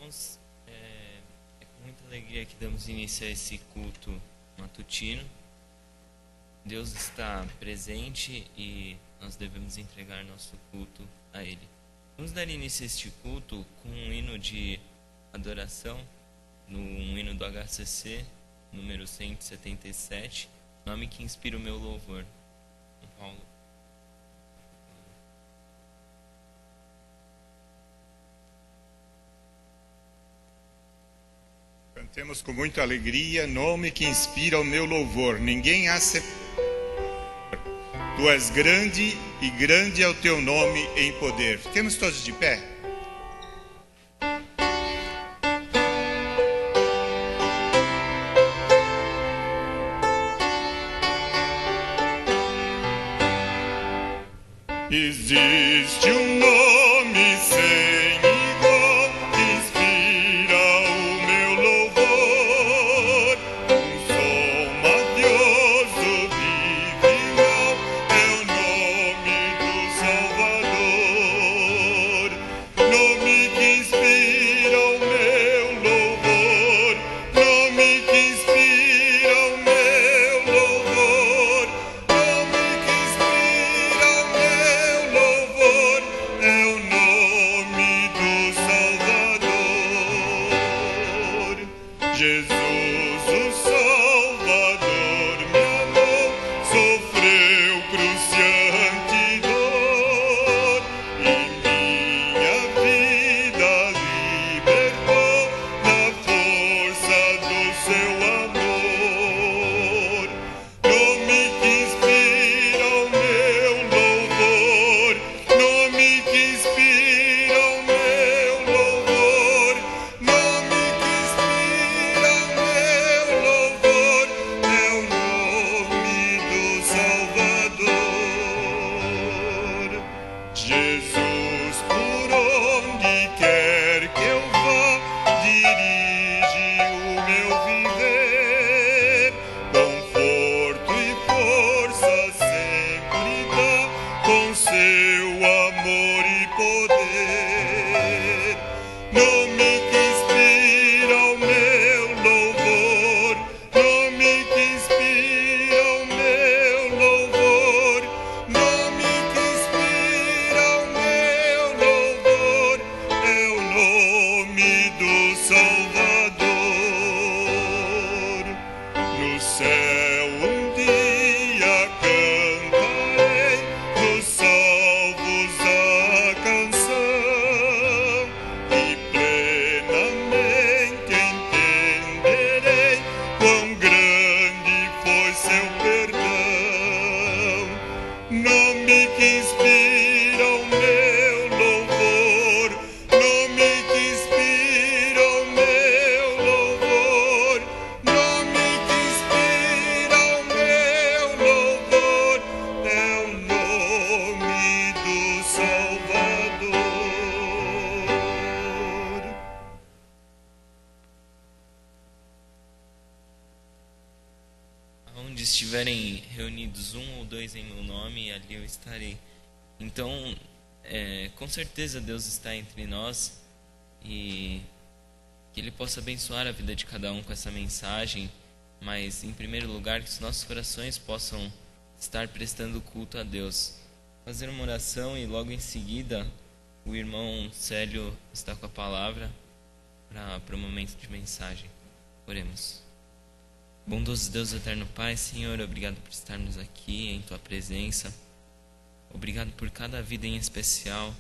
Irmãos, é com muita alegria que damos início a esse culto matutino. Deus está presente e nós devemos entregar nosso culto a Ele. Vamos dar início a este culto com um hino de adoração, um hino do HCC, número 177, nome que inspira o meu louvor. Paulo. Cantemos com muita alegria, nome que inspira o meu louvor. Ninguém há separado. Tu és grande e grande é o teu nome em poder. Temos todos de pé? Existe um nome sem igual que inspira o meu louvor. Um som mavioso, divinal, é o nome do Salvador. Nome que inspira o meu louvor. Nome que inspira o meu louvor. Nome que inspira o meu louvor é o nome do Salvador. Jesus, o Salvador, me amou, sofreu cruciante dor e minha vida libertou na força do seu amor. Nome que inspira o meu louvor, nome que inspira o meu louvor, nome que inspira o meu louvor é o nome do Salvador. Jesus, por onde quer que eu vá, dirige o meu viver. Conforto e força sempre dá com seu amor e poder. Nome que inspira o meu louvor, nome que inspira o meu louvor, nome que inspira o meu louvor é o nome do Salvador. No céu um dia cantarei, dos salvos a canção, e plenamente entenderei quão grande foi seu perdão. Nome que inspira o meu louvor, nome que inspira o meu louvor, nome que inspira o meu louvor é o nome do Salvador. Onde estiverem reunidos um ou dois em meu nome, ali eu estarei. Então, com certeza Deus está entre nós e que Ele possa abençoar a vida de cada um com essa mensagem, mas em primeiro lugar que os nossos corações possam estar prestando culto a Deus. Fazer uma oração e logo em seguida o irmão Célio está com a palavra para o momento de mensagem. Oremos. Bondoso Deus, eterno Pai, Senhor, obrigado por estarmos aqui em Tua presença. Obrigado por cada vida em especial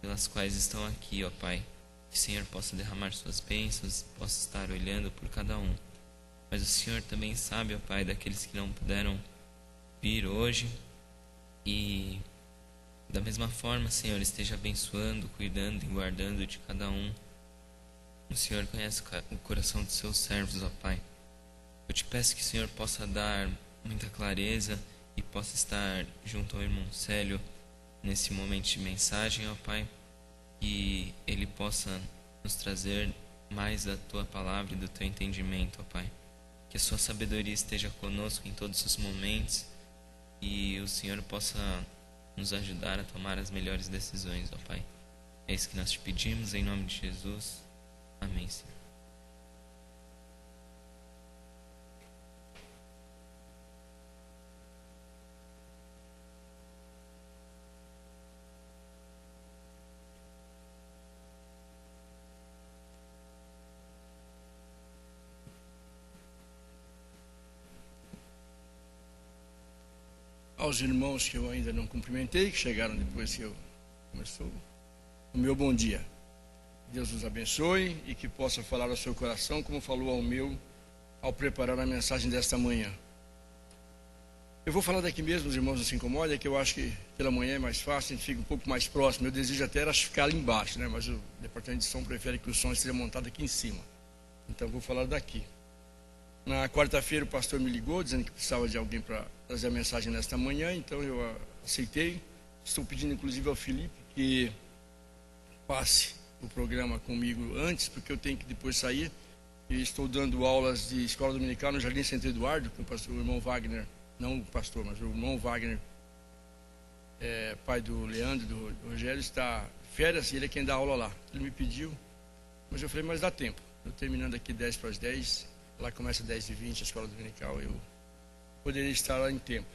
pelas quais estão aqui, ó Pai. Que o Senhor possa derramar Suas bênçãos, possa estar olhando por cada um. Mas o Senhor também sabe, ó Pai, daqueles que não puderam vir hoje. E da mesma forma, Senhor, esteja abençoando, cuidando e guardando de cada um. O Senhor conhece o coração dos Seus servos, ó Pai. Eu te peço que o Senhor possa dar muita clareza e possa estar junto ao irmão Célio nesse momento de mensagem, ó Pai, que ele possa nos trazer mais da Tua palavra e do Teu entendimento, ó Pai. Que a Sua sabedoria esteja conosco em todos os momentos e o Senhor possa nos ajudar a tomar as melhores decisões, ó Pai. É isso que nós te pedimos em nome de Jesus. Amém, Senhor. Aos irmãos que eu ainda não cumprimentei, que chegaram depois que eu começou, o meu bom dia. Deus os abençoe e que possa falar ao seu coração, como falou ao meu, ao preparar a mensagem desta manhã. Eu vou falar daqui mesmo, os irmãos não se incomodem, que eu acho que pela manhã é mais fácil, a gente fica um pouco mais próximo. Meu desejo até era ficar ali embaixo, né? Mas o departamento de som prefere que o som esteja montado aqui em cima. Então eu vou falar daqui. Na quarta-feira o pastor me ligou, dizendo que precisava de alguém para trazer a mensagem nesta manhã, então eu aceitei. Estou pedindo inclusive ao Felipe que passe o programa comigo antes, porque eu tenho que depois sair. E estou dando aulas de escola dominical no Jardim Santo Eduardo, com o pastor, o irmão Wagner, não o pastor, mas o irmão Wagner, pai do Leandro, do Rogério, está de férias e ele é quem dá aula lá. Ele me pediu, mas eu falei, mas dá tempo. Eu terminando aqui 10 para as 10, lá começa 10h20 a escola dominical, eu poderia estar lá em tempo.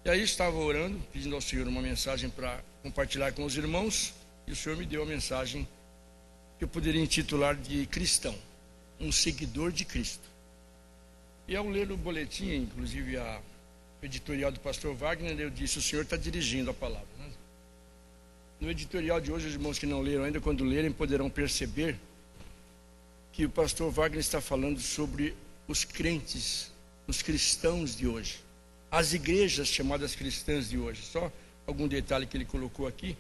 E aí estava orando, pedindo ao Senhor uma mensagem para compartilhar com os irmãos, e o Senhor me deu a mensagem que eu poderia intitular de cristão, um seguidor de Cristo. E ao ler o boletim, inclusive o editorial do pastor Wagner, eu disse, o Senhor está dirigindo a palavra, né? No editorial de hoje, os irmãos que não leram ainda, quando lerem, poderão perceber que o pastor Wagner está falando sobre os crentes, os cristãos de hoje, as igrejas chamadas cristãs de hoje. Só algum detalhe que ele colocou aqui.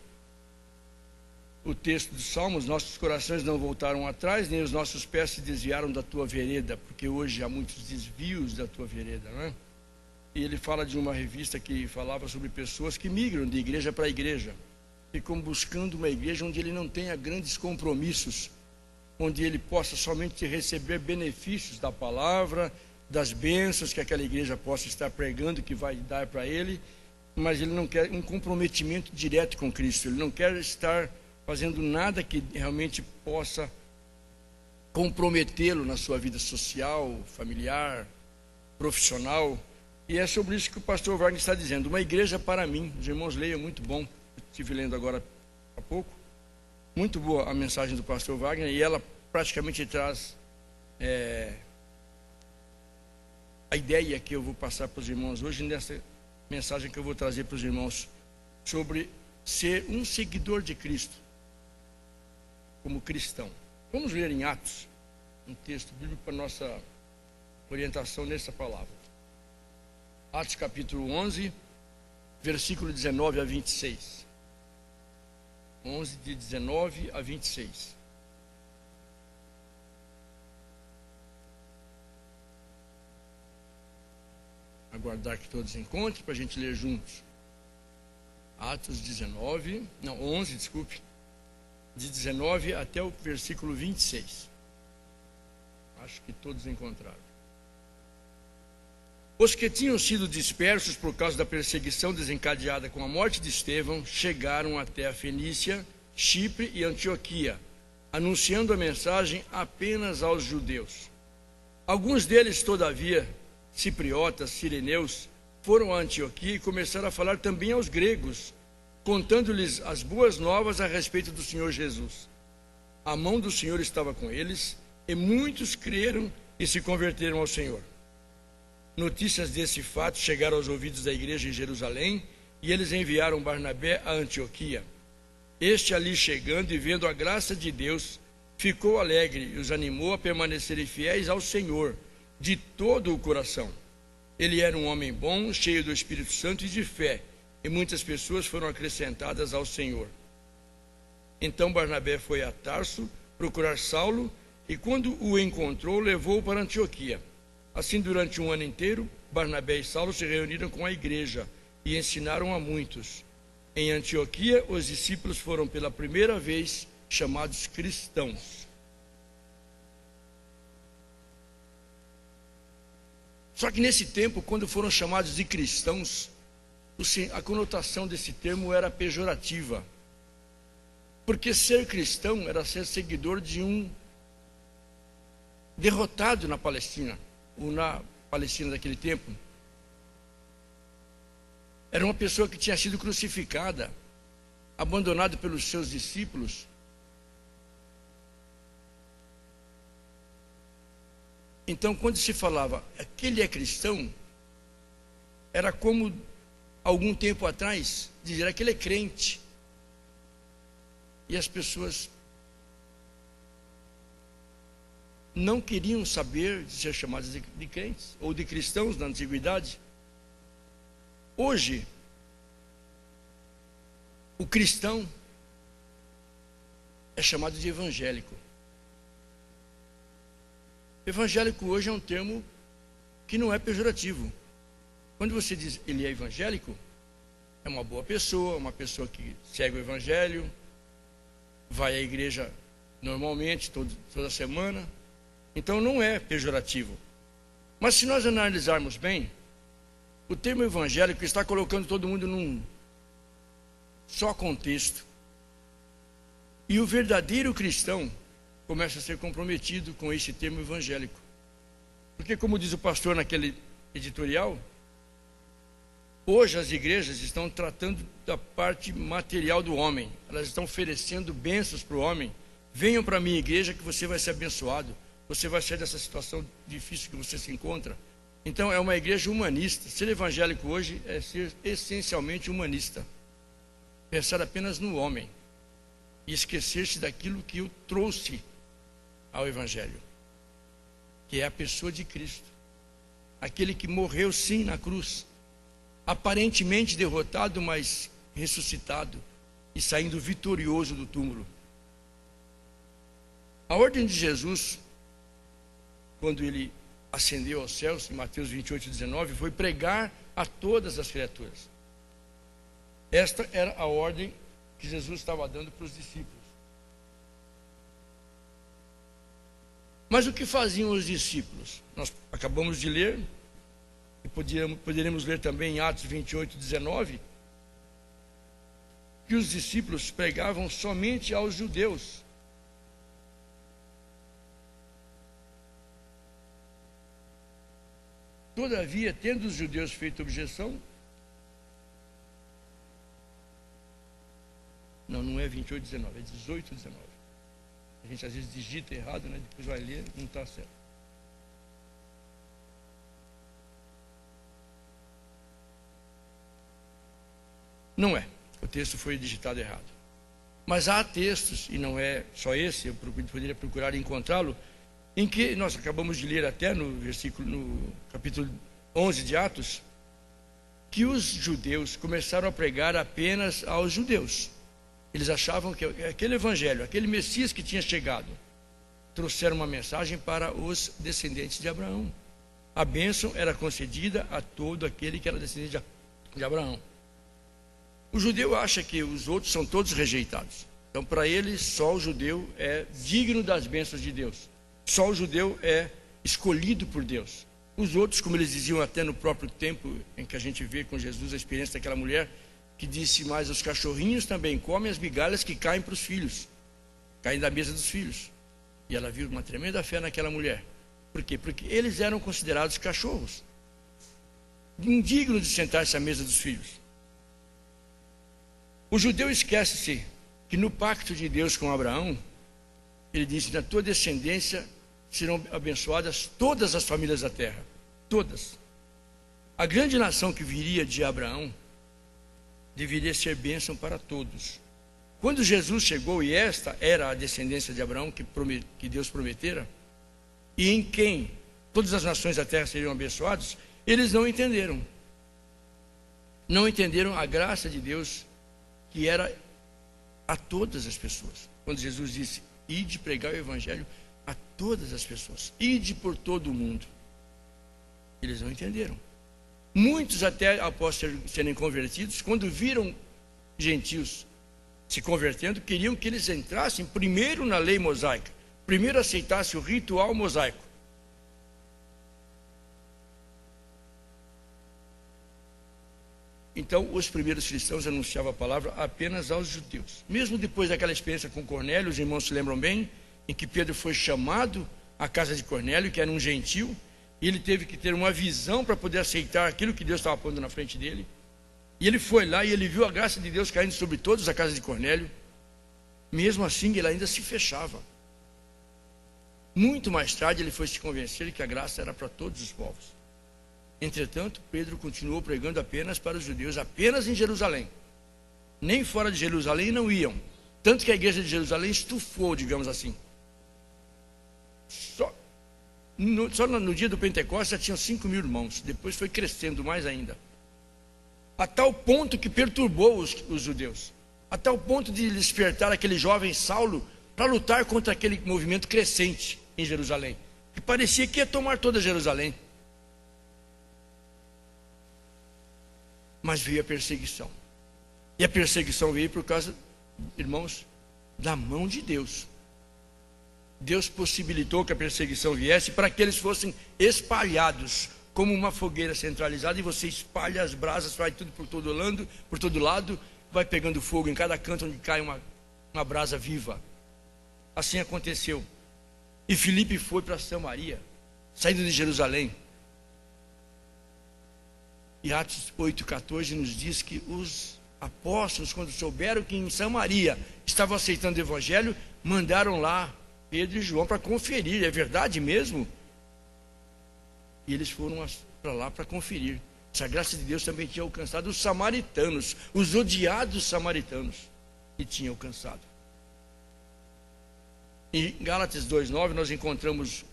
O texto dos Salmos, nossos corações não voltaram atrás, nem os nossos pés se desviaram da tua vereda, porque hoje há muitos desvios da tua vereda, não é? E ele fala de uma revista que falava sobre pessoas que migram de igreja para igreja, ficam buscando uma igreja onde ele não tenha grandes compromissos, onde ele possa somente receber benefícios da palavra, das bênçãos que aquela igreja possa estar pregando, que vai dar para ele, mas ele não quer um comprometimento direto com Cristo, ele não quer estar fazendo nada que realmente possa comprometê-lo na sua vida social, familiar, profissional. E é sobre isso que o pastor Wagner está dizendo, uma igreja para mim. Os irmãos leiam, muito bom, eu estive lendo agora há pouco. Muito boa a mensagem do pastor Wagner, e ela praticamente traz a ideia que eu vou passar para os irmãos hoje, nessa mensagem que eu vou trazer para os irmãos, sobre ser um seguidor de Cristo, como cristão. Vamos ler em Atos, um texto bíblico para nossa orientação nessa palavra. Atos capítulo 11, versículo 19 a 26. 11, de 19 a 26. Aguardar que todos encontrem para a gente ler juntos. Atos 11, desculpe. De 19 até o versículo 26. Acho que todos encontraram. Os que tinham sido dispersos por causa da perseguição desencadeada com a morte de Estevão chegaram até a Fenícia, Chipre e Antioquia, anunciando a mensagem apenas aos judeus. Alguns deles, todavia, cipriotas, sireneus, foram a Antioquia e começaram a falar também aos gregos, contando-lhes as boas novas a respeito do Senhor Jesus. A mão do Senhor estava com eles, e muitos creram e se converteram ao Senhor. Notícias desse fato chegaram aos ouvidos da igreja em Jerusalém, e eles enviaram Barnabé a Antioquia. Este, ali chegando e vendo a graça de Deus, ficou alegre e os animou a permanecerem fiéis ao Senhor de todo o coração. Ele era um homem bom, cheio do Espírito Santo e de fé, e muitas pessoas foram acrescentadas ao Senhor. Então Barnabé foi a Tarso procurar Saulo, e quando o encontrou, levou-o para Antioquia. Assim, durante um ano inteiro, Barnabé e Saulo se reuniram com a igreja e ensinaram a muitos. Em Antioquia, os discípulos foram pela primeira vez chamados cristãos. Só que nesse tempo, quando foram chamados de cristãos, a conotação desse termo era pejorativa. Porque ser cristão era ser seguidor de um derrotado na Palestina, ou na Palestina daquele tempo. Era uma pessoa que tinha sido crucificada, abandonado pelos seus discípulos. Então, quando se falava, aquele é cristão, era como, algum tempo atrás, dizer, aquele é crente. E as pessoas não queriam saber de ser chamadas de crentes, ou de cristãos na antiguidade. Hoje, o cristão é chamado de evangélico. Evangélico hoje é um termo que não é pejorativo. Quando você diz ele é evangélico, é uma boa pessoa, uma pessoa que segue o evangelho, vai à igreja normalmente, toda semana. Então não é pejorativo. Mas se nós analisarmos bem, o termo evangélico está colocando todo mundo num só contexto. E o verdadeiro cristão começa a ser comprometido com esse termo evangélico. Porque, como diz o pastor naquele editorial, hoje as igrejas estão tratando da parte material do homem. Elas estão oferecendo bênçãos para o homem. Venham para a minha igreja que você vai ser abençoado. Você vai sair dessa situação difícil que você se encontra. Então é uma igreja humanista. Ser evangélico hoje é ser essencialmente humanista. Pensar apenas no homem. E esquecer-se daquilo que eu trouxe ao evangelho. Que é a pessoa de Cristo. Aquele que morreu sim na cruz. Aparentemente derrotado, mas ressuscitado. E saindo vitorioso do túmulo. A ordem de Jesus, quando ele ascendeu aos céus, em Mateus 28:19, foi pregar a todas as criaturas. Esta era a ordem que Jesus estava dando para os discípulos. Mas o que faziam os discípulos? Nós acabamos de ler, e poderíamos ler também em Atos 28:19, que os discípulos pregavam somente aos judeus. Todavia, tendo os judeus feito objeção, não é 28:19, é 18:19. A gente às vezes digita errado, né? Depois vai ler, não está certo. Não é, o texto foi digitado errado. Mas há textos, e não é só esse, eu poderia procurar encontrá-lo, em que nós acabamos de ler até no capítulo 11 de Atos, que os judeus começaram a pregar apenas aos judeus. Eles achavam que aquele evangelho, aquele Messias que tinha chegado, trouxeram uma mensagem para os descendentes de Abraão. A bênção era concedida a todo aquele que era descendente de Abraão. O judeu acha que os outros são todos rejeitados. Então, para ele, só o judeu é digno das bênçãos de Deus. Só o judeu é escolhido por Deus. Os outros, como eles diziam até no próprio tempo em que a gente vê com Jesus a experiência daquela mulher, que disse, mas os cachorrinhos também comem as migalhas que caem para os filhos, caem da mesa dos filhos. E ela viu uma tremenda fé naquela mulher. Por quê? Porque eles eram considerados cachorros, indignos de sentar-se à mesa dos filhos. O judeu esquece-se que no pacto de Deus com Abraão, ele disse, na tua descendência serão abençoadas todas as famílias da terra. Todas. A grande nação que viria de Abraão deveria ser bênção para todos. Quando Jesus chegou, e esta era a descendência de Abraão que Deus prometera, e em quem todas as nações da terra seriam abençoadas, eles não entenderam. Não entenderam a graça de Deus, que era a todas as pessoas. Quando Jesus disse, ide pregar o evangelho a todas as pessoas, ide por todo o mundo. Eles não entenderam. Muitos até após serem convertidos, quando viram gentios se convertendo, queriam que eles entrassem primeiro na lei mosaica, primeiro aceitassem o ritual mosaico. Então, os primeiros cristãos anunciavam a palavra apenas aos judeus. Mesmo depois daquela experiência com Cornélio, os irmãos se lembram bem, em que Pedro foi chamado à casa de Cornélio, que era um gentil, e ele teve que ter uma visão para poder aceitar aquilo que Deus estava pondo na frente dele. E ele foi lá e ele viu a graça de Deus caindo sobre todos a casa de Cornélio. Mesmo assim, ele ainda se fechava. Muito mais tarde, ele foi se convencer que a graça era para todos os povos. Entretanto, Pedro continuou pregando apenas para os judeus, apenas em Jerusalém. Nem fora de Jerusalém não iam. Tanto que a igreja de Jerusalém estufou, digamos assim. Só no dia do Pentecostes já tinham 5.000 irmãos. Depois foi crescendo mais ainda. A tal ponto que perturbou os judeus. A tal ponto de despertar aquele jovem Saulo para lutar contra aquele movimento crescente em Jerusalém, que parecia que ia tomar toda Jerusalém. Mas veio a perseguição. E a perseguição veio por causa, irmãos, da mão de Deus. Deus possibilitou que a perseguição viesse para que eles fossem espalhados como uma fogueira centralizada, e você espalha as brasas, vai tudo por todo lado, vai pegando fogo em cada canto onde cai uma brasa viva. Assim aconteceu. E Filipe foi para Samaria, saindo de Jerusalém. E Atos 8,14 nos diz que os apóstolos, quando souberam que em Samaria estavam aceitando o evangelho, mandaram lá Pedro e João para conferir, é verdade mesmo? E eles foram para lá para conferir se a graça de Deus também tinha alcançado os samaritanos, os odiados samaritanos, que tinha alcançado. Em Gálatas 2,9 nós encontramos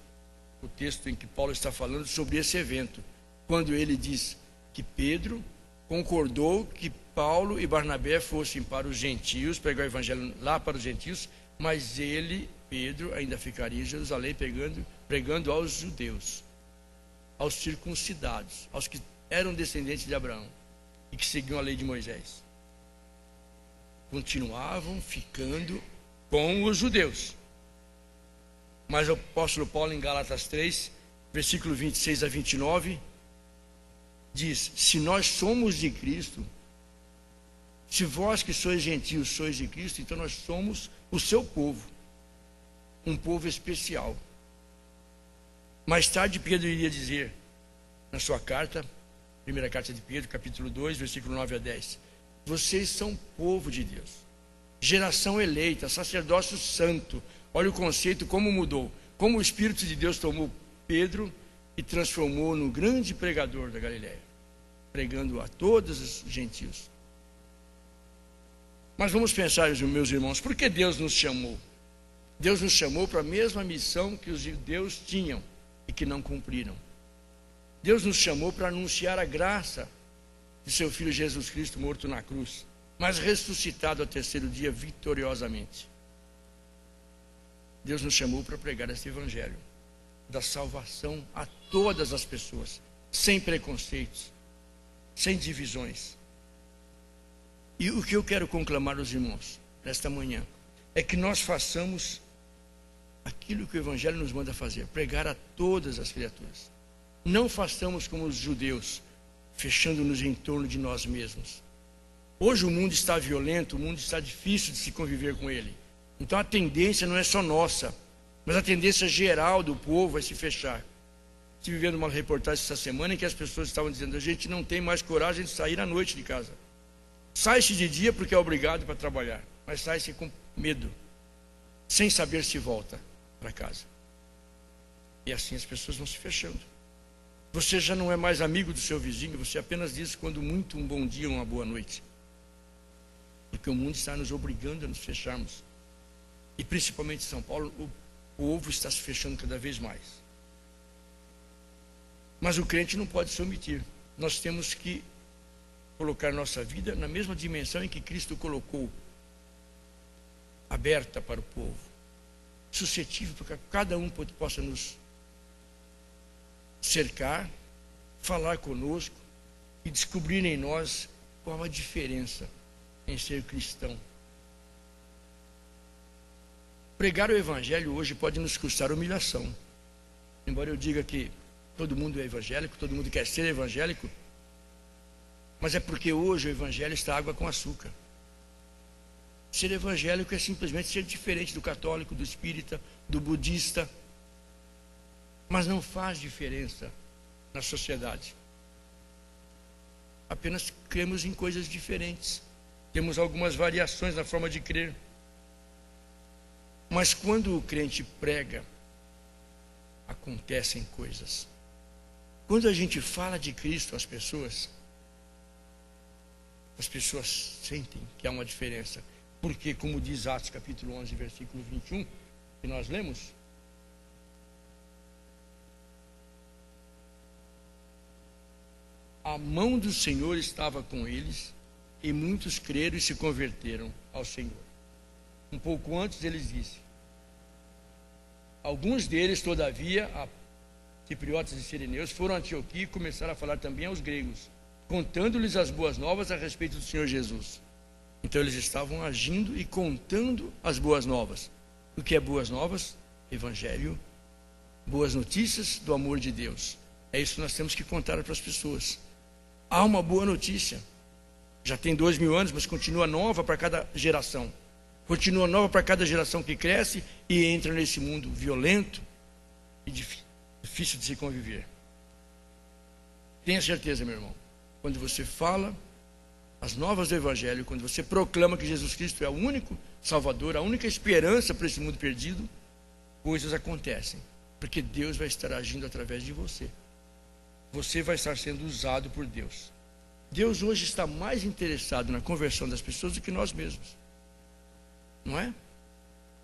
o texto em que Paulo está falando sobre esse evento, quando ele diz que Pedro concordou que Paulo e Barnabé fossem para os gentios, pregar o evangelho lá para os gentios, mas ele, Pedro, ainda ficaria em Jerusalém pregando aos judeus, aos circuncidados, aos que eram descendentes de Abraão e que seguiam a lei de Moisés. Continuavam ficando com os judeus. Mas o apóstolo Paulo, em Gálatas 3, versículo 26 a 29, diz: se nós somos de Cristo, se vós que sois gentios sois de Cristo, então nós somos o seu povo, um povo especial. Mais tarde Pedro iria dizer, na sua carta, primeira carta de Pedro, capítulo 2, versículo 9 a 10, vocês são povo de Deus, geração eleita, sacerdócio santo. Olha o conceito como mudou, como o Espírito de Deus tomou Pedro e transformou no grande pregador da Galileia, pregando a todos os gentios. Mas vamos pensar, meus irmãos, por que Deus nos chamou? Deus nos chamou para a mesma missão que os judeus tinham e que não cumpriram. Deus nos chamou para anunciar a graça de seu Filho Jesus Cristo morto na cruz, mas ressuscitado ao terceiro dia vitoriosamente. Deus nos chamou para pregar esse evangelho da salvação a todas as pessoas, sem preconceitos, sem divisões. E o que eu quero conclamar aos irmãos nesta manhã é que nós façamos aquilo que o evangelho nos manda fazer, pregar a todas as criaturas. Não façamos como os judeus, fechando-nos em torno de nós mesmos. Hoje o mundo está violento, o mundo está difícil de se conviver com ele. Então a tendência não é só nossa, mas a tendência geral do povo é se fechar. Estive vendo uma reportagem essa semana em que as pessoas estavam dizendo: a gente não tem mais coragem de sair à noite de casa. Sai-se de dia porque é obrigado para trabalhar, mas sai-se com medo, sem saber se volta para casa. E assim as pessoas vão se fechando. Você já não é mais amigo do seu vizinho, você apenas diz quando muito um bom dia ou uma boa noite. Porque o mundo está nos obrigando a nos fecharmos. E principalmente em São Paulo, o povo está se fechando cada vez mais. Mas o crente não pode se omitir. Nós temos que colocar nossa vida na mesma dimensão em que Cristo colocou, aberta para o povo, suscetível para que cada um possa nos cercar, falar conosco e descobrir em nós qual a diferença em ser cristão. Pregar o evangelho hoje pode nos custar humilhação. Embora eu diga que todo mundo é evangélico, todo mundo quer ser evangélico, mas é porque hoje o evangelho está água com açúcar. Ser evangélico é simplesmente ser diferente do católico, do espírita, do budista, mas não faz diferença na sociedade. Apenas cremos em coisas diferentes. Temos algumas variações na forma de crer. Mas quando o crente prega, acontecem coisas. Quando a gente fala de Cristo às pessoas, as pessoas sentem que há uma diferença. Porque, como diz Atos capítulo 11, versículo 21, que nós lemos, a mão do Senhor estava com eles, e muitos creram e se converteram ao Senhor. Um pouco antes eles dizem: alguns deles, todavia, cipriotas e sireneus, foram a Antioquia e começaram a falar também aos gregos, contando-lhes as boas novas a respeito do Senhor Jesus. Então eles estavam agindo e contando as boas novas. O que é boas novas? Evangelho, boas notícias do amor de Deus. É isso que nós temos que contar para as pessoas. Há uma boa notícia. Já tem 2000 anos, mas continua nova para cada geração. Continua nova para cada geração que cresce e entra nesse mundo violento e difícil de se conviver. Tenha certeza, meu irmão, quando você fala as novas do Evangelho, quando você proclama que Jesus Cristo é o único Salvador, a única esperança para esse mundo perdido, coisas acontecem, porque Deus vai estar agindo através de você. Você vai estar sendo usado por Deus. Deus hoje está mais interessado na conversão das pessoas do que nós mesmos. Não é?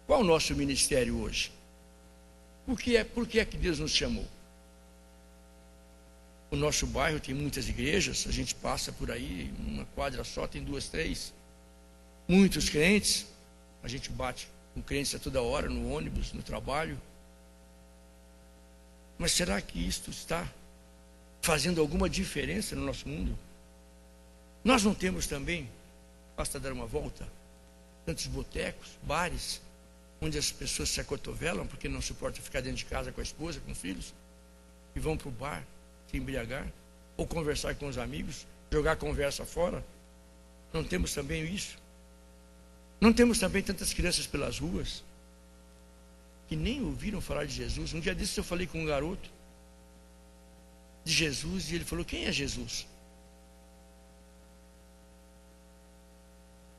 Qual é o nosso ministério hoje? Por que é que Deus nos chamou? O nosso bairro tem muitas igrejas, a gente passa por aí, uma quadra só, tem 2, 3. Muitos crentes, a gente bate com crentes a toda hora, no ônibus, no trabalho. Mas será que isto está fazendo alguma diferença no nosso mundo? Nós não temos também, basta dar uma volta, tantos botecos, bares, onde as pessoas se acotovelam porque não suportam ficar dentro de casa com a esposa, com os filhos, e vão para o bar se embriagar, ou conversar com os amigos, jogar a conversa fora. Não temos também isso? Não temos também tantas crianças pelas ruas que nem ouviram falar de Jesus? Um dia desses eu falei com um garoto de Jesus e ele falou: quem é Jesus?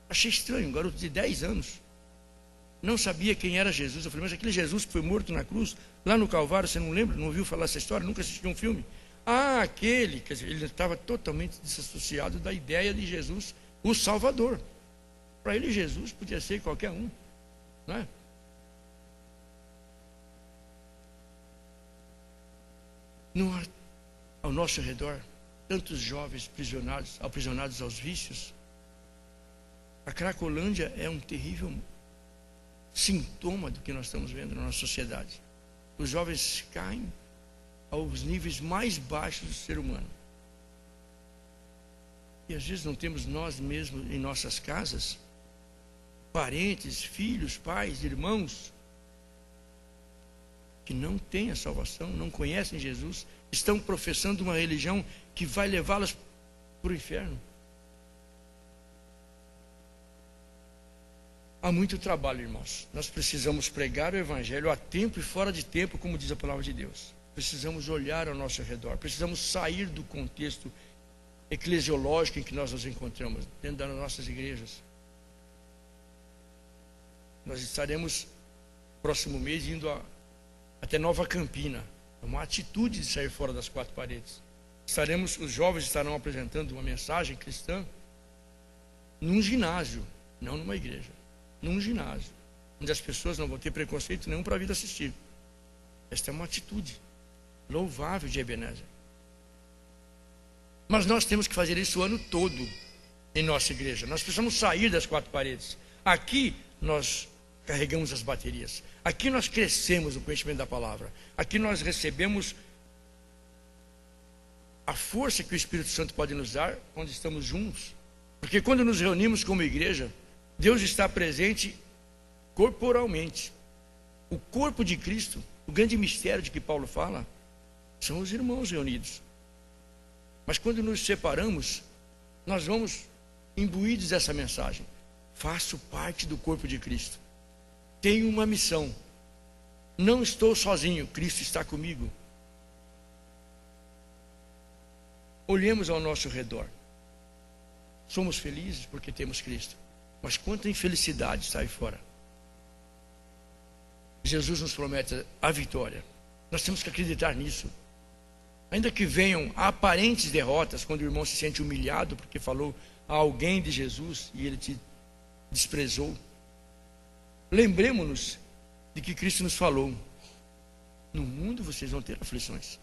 Achei estranho, um garoto de 10 anos não sabia quem era Jesus. Eu falei: mas aquele Jesus que foi morto na cruz, lá no Calvário, você não lembra? Não ouviu falar essa história? Nunca assistiu um filme? Ah, aquele, quer dizer, ele estava totalmente desassociado da ideia de Jesus, o Salvador. Para ele, Jesus podia ser qualquer um, não é? Não há ao nosso redor tantos jovens aprisionados aos vícios. A Cracolândia é um terrível sintoma do que nós estamos vendo na nossa sociedade. Os jovens caem aos níveis mais baixos do ser humano. E às vezes não temos nós mesmos em nossas casas parentes, filhos, pais, irmãos que não têm a salvação, não conhecem Jesus, estão professando uma religião que vai levá-las para o inferno. Há muito trabalho, irmãos. Nós precisamos pregar o Evangelho a tempo e fora de tempo, como diz a palavra de Deus. Precisamos olhar ao nosso redor, precisamos sair do contexto eclesiológico em que nós nos encontramos, dentro das nossas igrejas. Nós estaremos, próximo mês, indo até Nova Campina. É uma atitude de sair fora das 4 paredes. Os jovens estarão apresentando uma mensagem cristã num ginásio, não numa igreja. Num ginásio, onde as pessoas não vão ter preconceito nenhum para vir assistir. Esta é uma atitude louvável de Ebenezer. Mas nós temos que fazer isso o ano todo em nossa igreja. Nós precisamos sair das 4 paredes. Aqui nós carregamos as baterias. Aqui nós crescemos no conhecimento da palavra. Aqui nós recebemos a força que o Espírito Santo pode nos dar quando estamos juntos. Porque quando nos reunimos como igreja, Deus está presente corporalmente. O corpo de Cristo, o grande mistério de que Paulo fala, são os irmãos reunidos. Mas quando nos separamos, nós vamos imbuídos dessa mensagem. Faço parte do corpo de Cristo. Tenho uma missão. não estou sozinho, Cristo está comigo. Olhemos ao nosso redor. Somos felizes porque temos Cristo, mas quanta infelicidade está aí fora. Jesus nos promete a vitória. Nós temos que acreditar nisso. Ainda que venham aparentes derrotas, quando o irmão se sente humilhado porque falou a alguém de Jesus e ele te desprezou, lembremos-nos de que Cristo nos falou: no mundo vocês vão ter aflições.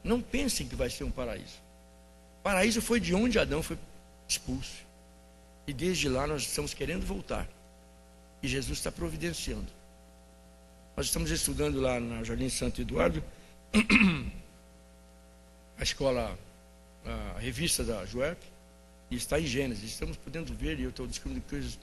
Não pensem que vai ser um paraíso. O paraíso foi de onde Adão foi expulso, e desde lá nós estamos querendo voltar, e Jesus está providenciando. Nós estamos estudando lá na Jardim Santo Eduardo a escola, a revista da JUERP, e está em Gênesis. Estamos podendo ver, e eu estou descobrindo coisas.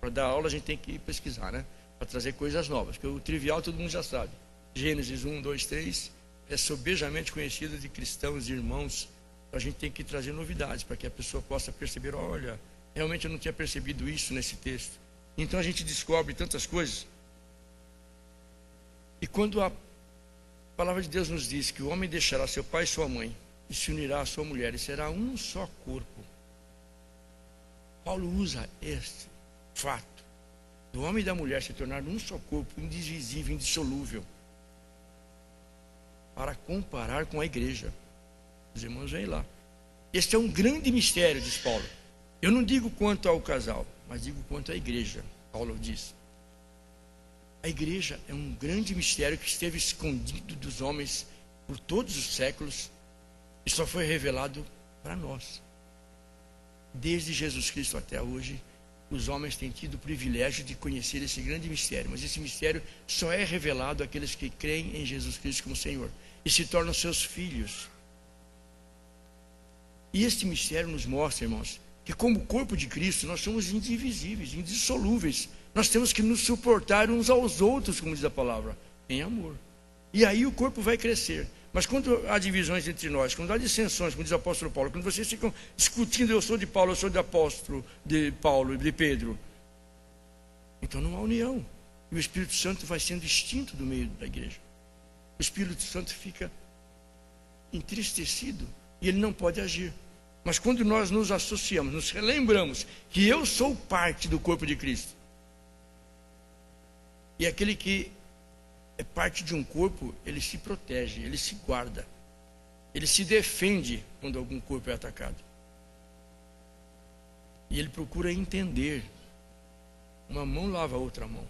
Para dar aula a gente tem que pesquisar, né? Para trazer coisas novas, porque o trivial todo mundo já sabe. Gênesis 1, 2, 3 é sobejamente conhecido de cristãos e irmãos. A gente tem que trazer novidades para que a pessoa possa perceber: olha, realmente eu não tinha percebido isso nesse texto. Então a gente descobre tantas coisas. E quando a palavra de Deus nos diz que o homem deixará seu pai e sua mãe e se unirá à sua mulher e será um só corpo, Paulo usa este fato do homem e da mulher se tornar um só corpo, indivisível, indissolúvel, para comparar com a igreja. Os irmãos vêm lá. Este é um grande mistério, diz Paulo. Eu não digo quanto ao casal, mas digo quanto à igreja. Paulo diz: a igreja é um grande mistério que esteve escondido dos homens por todos os séculos e só foi revelado para nós. Desde Jesus Cristo até hoje, os homens têm tido o privilégio de conhecer esse grande mistério, mas esse mistério só é revelado àqueles que creem em Jesus Cristo como Senhor e se tornam seus filhos. E este mistério nos mostra, irmãos, que como corpo de Cristo nós somos indivisíveis, indissolúveis. Nós temos que nos suportar uns aos outros, como diz a palavra, em amor. E aí o corpo vai crescer. Mas quando há divisões entre nós, quando há dissensões, como diz o apóstolo Paulo, quando vocês ficam discutindo: eu sou de Paulo, eu sou de apóstolo, de Paulo, de Pedro, então não há união. E o Espírito Santo vai sendo extinto do meio da igreja. O Espírito Santo fica entristecido e ele não pode agir. Mas quando nós nos associamos, nos lembramos que eu sou parte do corpo de Cristo, e aquele que é parte de um corpo, ele se protege, ele se guarda, ele se defende quando algum corpo é atacado. E ele procura entender. Uma mão lava a outra mão.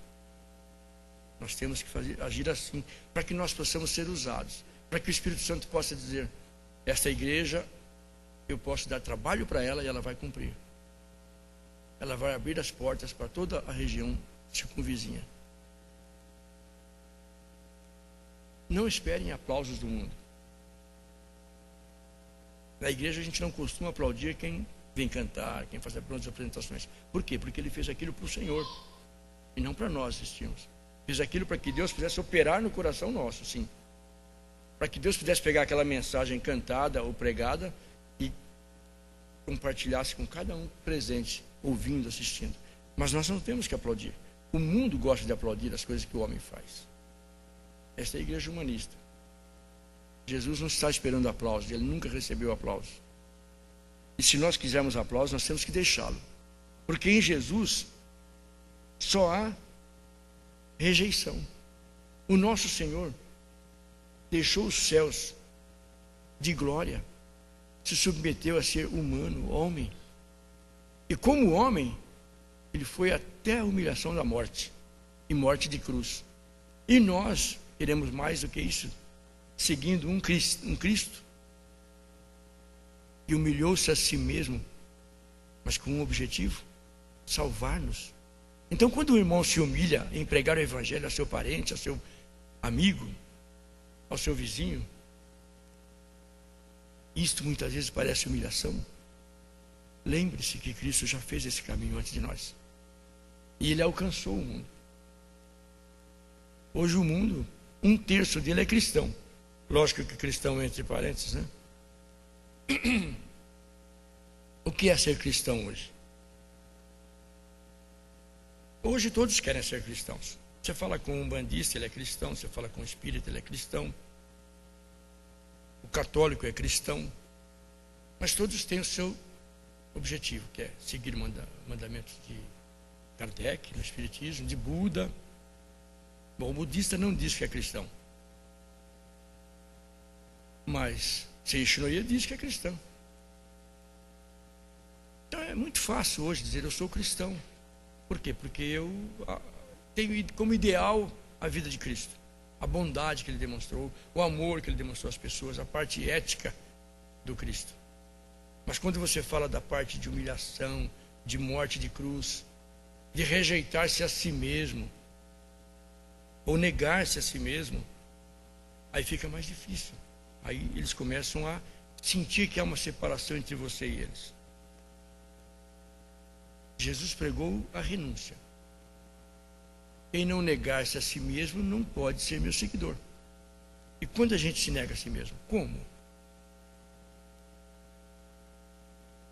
Nós temos que agir assim, para que nós possamos ser usados, para que o Espírito Santo possa dizer: esta igreja, eu posso dar trabalho para ela e ela vai cumprir. Ela vai abrir as portas para toda a região circunvizinha. Não esperem aplausos do mundo. Na igreja a gente não costuma aplaudir quem vem cantar, quem faz as apresentações. Por quê? Porque ele fez aquilo para o Senhor e não para nós assistirmos. Fez aquilo para que Deus pudesse operar no coração nosso, sim. Para que Deus pudesse pegar aquela mensagem cantada ou pregada e compartilhasse com cada um presente, ouvindo, assistindo. Mas nós não temos que aplaudir. O mundo gosta de aplaudir as coisas que o homem faz. Esta é a igreja humanista. Jesus não está esperando aplausos, ele nunca recebeu aplausos. E se nós quisermos aplausos, nós temos que deixá-lo. Porque em Jesus só há rejeição. O nosso Senhor deixou os céus de glória, se submeteu a ser humano, homem. E como homem, ele foi até a humilhação da morte, e morte de cruz. E nós queremos mais do que isso, seguindo um Cristo que humilhou-se a si mesmo, mas com um objetivo: salvar-nos. Então, quando o irmão se humilha em pregar o evangelho a seu parente, a seu amigo, ao seu vizinho, isto muitas vezes parece humilhação. Lembre-se que Cristo já fez esse caminho antes de nós, e ele alcançou o mundo. Hoje o mundo, 1/3 dele é cristão. Lógico que cristão entre parênteses, né? O que é ser cristão hoje? Hoje todos querem ser cristãos. Você fala com um bandista, ele é cristão. Você fala com um espírita, ele é cristão. O católico é cristão. Mas todos têm o seu objetivo, que é seguir mandamentos de Kardec, no espiritismo, de Buda. Bom, o budista não diz que é cristão. Mas Seishinoye diz que é cristão. Então é muito fácil hoje dizer eu sou cristão. Por quê? Porque eu tenho como ideal a vida de Cristo, a bondade que ele demonstrou, o amor que ele demonstrou às pessoas, a parte ética do Cristo. Mas quando você fala da parte de humilhação, de morte de cruz, de rejeitar-se a si mesmo, ou negar-se a si mesmo, aí fica mais difícil. Aí eles começam a sentir que há uma separação entre você e eles. Jesus pregou a renúncia. Quem não negar-se a si mesmo não pode ser meu seguidor. E quando a gente se nega a si mesmo? Como?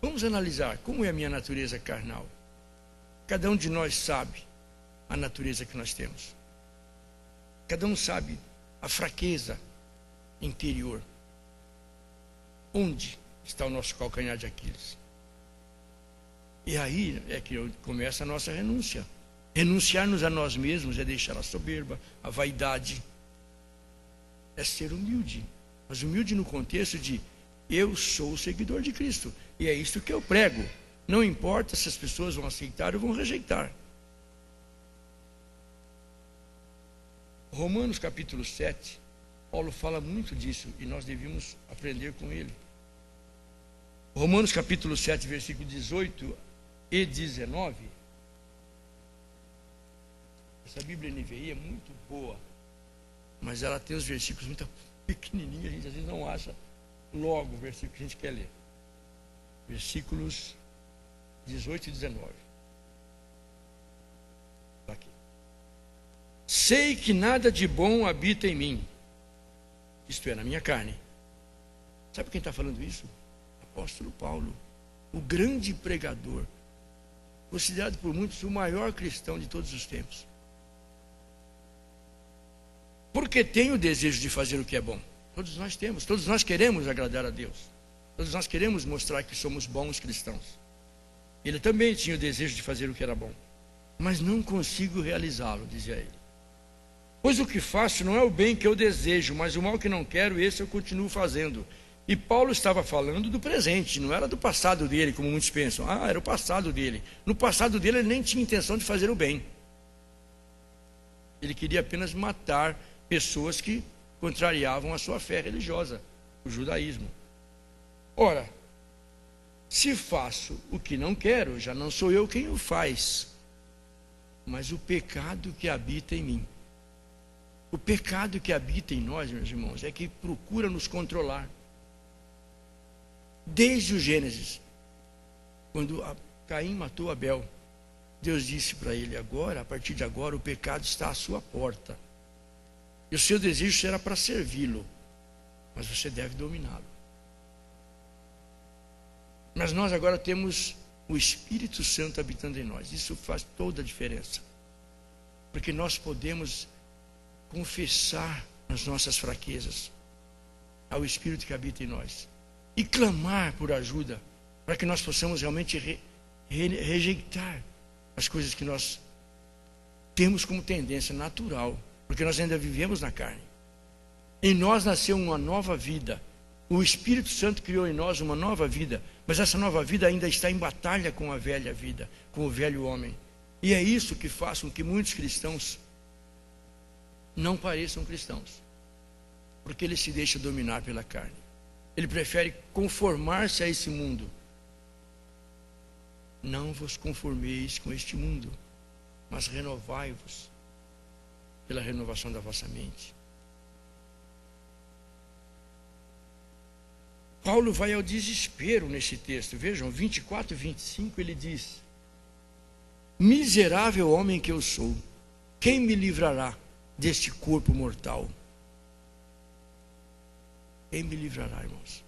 Vamos analisar como é a minha natureza carnal. Cada um de nós sabe a natureza que nós temos. Cada um sabe a fraqueza interior. Onde está o nosso calcanhar de Aquiles? E aí é que começa a nossa renúncia. Renunciar-nos a nós mesmos é deixar a soberba, a vaidade. É ser humilde. Mas humilde no contexto de eu sou o seguidor de Cristo. E é isso que eu prego. Não importa se as pessoas vão aceitar ou vão rejeitar. Romanos capítulo 7, Paulo fala muito disso e nós devíamos aprender com ele. Romanos capítulo 7, versículo 18 e 19. Essa Bíblia NVI é muito boa, mas ela tem os versículos muito pequenininhos, a gente às vezes não acha logo o versículo que a gente quer ler. Versículos 18 e 19. Está aqui. Sei que nada de bom habita em mim, isto é, na minha carne. Sabe quem está falando isso? Apóstolo Paulo, o grande pregador, considerado por muitos o maior cristão de todos os tempos. Porque tem o desejo de fazer o que é bom. Todos nós temos, todos nós queremos agradar a Deus. Todos nós queremos mostrar que somos bons cristãos. Ele também tinha o desejo de fazer o que era bom. Mas não consigo realizá-lo, dizia ele. Pois o que faço não é o bem que eu desejo, mas o mal que não quero, esse eu continuo fazendo. E Paulo estava falando do presente, não era do passado dele, como muitos pensam. Era o passado dele. No passado dele, ele nem tinha intenção de fazer o bem. Ele queria apenas matar pessoas que contrariavam a sua fé religiosa, o judaísmo. Ora, se faço o que não quero, já não sou eu quem o faz, mas o pecado que habita em mim. O pecado que habita em nós, meus irmãos, é que procura nos controlar. Desde o Gênesis, quando Caim matou Abel, Deus disse para ele, agora, a partir de agora, o pecado está à sua porta. E o seu desejo será para servi-lo, mas você deve dominá-lo. Mas nós agora temos o Espírito Santo habitando em nós. Isso faz toda a diferença. Porque nós podemos confessar as nossas fraquezas ao Espírito que habita em nós. E clamar por ajuda, para que nós possamos realmente rejeitar as coisas que nós temos como tendência natural. Porque nós ainda vivemos na carne. Em nós nasceu uma nova vida. O Espírito Santo criou em nós uma nova vida. Mas essa nova vida ainda está em batalha com a velha vida, com o velho homem. E é isso que faz com que muitos cristãos não pareçam cristãos. Porque ele se deixa dominar pela carne. Ele prefere conformar-se a esse mundo. Não vos conformeis com este mundo, mas renovai-vos pela renovação da vossa mente. Paulo vai ao desespero nesse texto. Vejam, 24 e 25 ele diz: miserável homem que eu sou, quem me livrará deste corpo mortal? Quem me livrará, irmãos,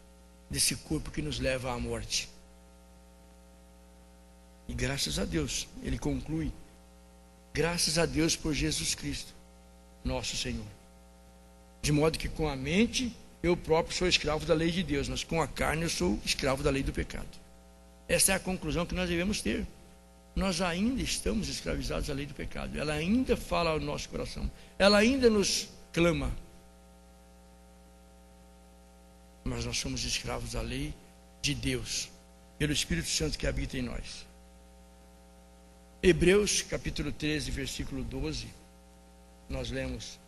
desse corpo que nos leva à morte? E graças a Deus, ele conclui Graças a Deus por Jesus Cristo, nosso Senhor. De modo que com a mente eu próprio sou escravo da lei de Deus, mas com a carne eu sou escravo da lei do pecado. Essa é a conclusão que nós devemos ter. Nós ainda estamos escravizados à lei do pecado. Ela ainda fala ao nosso coração. Ela ainda nos clama. Mas nós somos escravos da lei de Deus, pelo Espírito Santo que habita em nós. Hebreus capítulo 13, versículo 12, nós lemos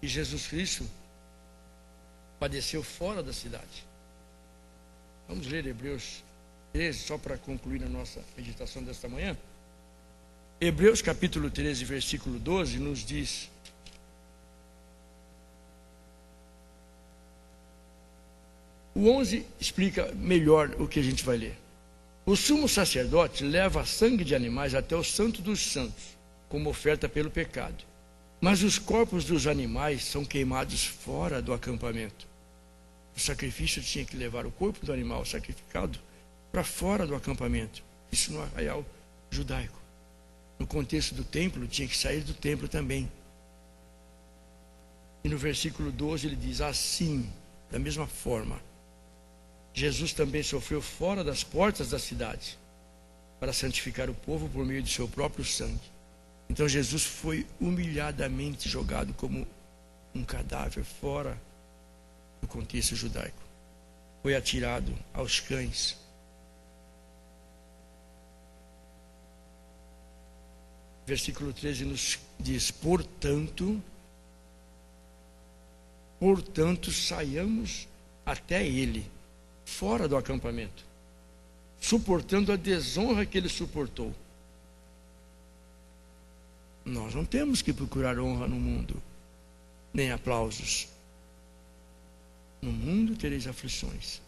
que Jesus Cristo padeceu fora da cidade. Vamos ler Hebreus 13, só para concluir a nossa meditação desta manhã. Hebreus capítulo 13, versículo 12, nos diz: o 11 explica melhor o que a gente vai ler. O sumo sacerdote leva sangue de animais até o santo dos santos, como oferta pelo pecado. Mas os corpos dos animais são queimados fora do acampamento. O sacrifício tinha que levar o corpo do animal sacrificado para fora do acampamento. Isso no arraial judaico. No contexto do templo, tinha que sair do templo também. E no versículo 12 ele diz: assim, da mesma forma, Jesus também sofreu fora das portas da cidade, para santificar o povo por meio de seu próprio sangue. Então Jesus foi humilhadamente jogado como um cadáver fora do contexto judaico. Foi atirado aos cães. Versículo 13 nos diz: portanto, saiamos até ele, fora do acampamento, suportando a desonra que ele suportou. Nós não temos que procurar honra no mundo, nem aplausos. No mundo tereis aflições.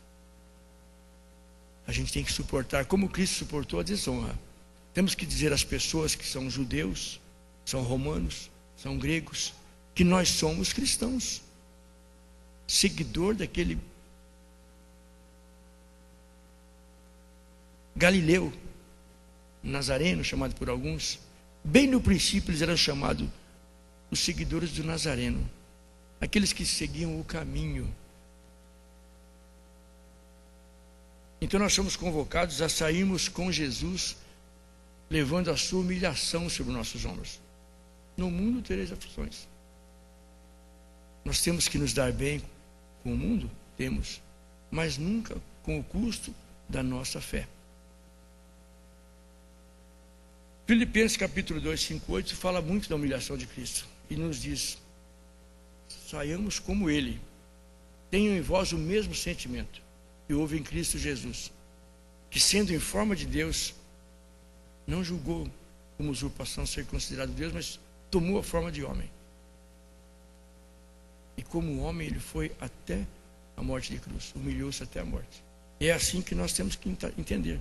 A gente tem que suportar, como Cristo suportou a desonra. Temos que dizer às pessoas que são judeus, são romanos, são gregos, que nós somos cristãos, seguidor daquele Galileu, Nazareno, chamado por alguns. Bem no princípio eles eram chamados os seguidores do Nazareno, aqueles que seguiam o caminho. Então nós somos convocados a sairmos com Jesus, levando a sua humilhação sobre nossos ombros. No mundo tereis aflições. Nós temos que nos dar bem com o mundo? Temos, mas nunca com o custo da nossa fé. Filipenses capítulo 2, 5, 8 fala muito da humilhação de Cristo e nos diz: saiamos como Ele, tenham em vós o mesmo sentimento que houve em Cristo Jesus, que sendo em forma de Deus, não julgou como usurpação ser considerado Deus, mas tomou a forma de homem. E como homem ele foi até a morte de cruz, humilhou-se até a morte. É assim que nós temos que entender.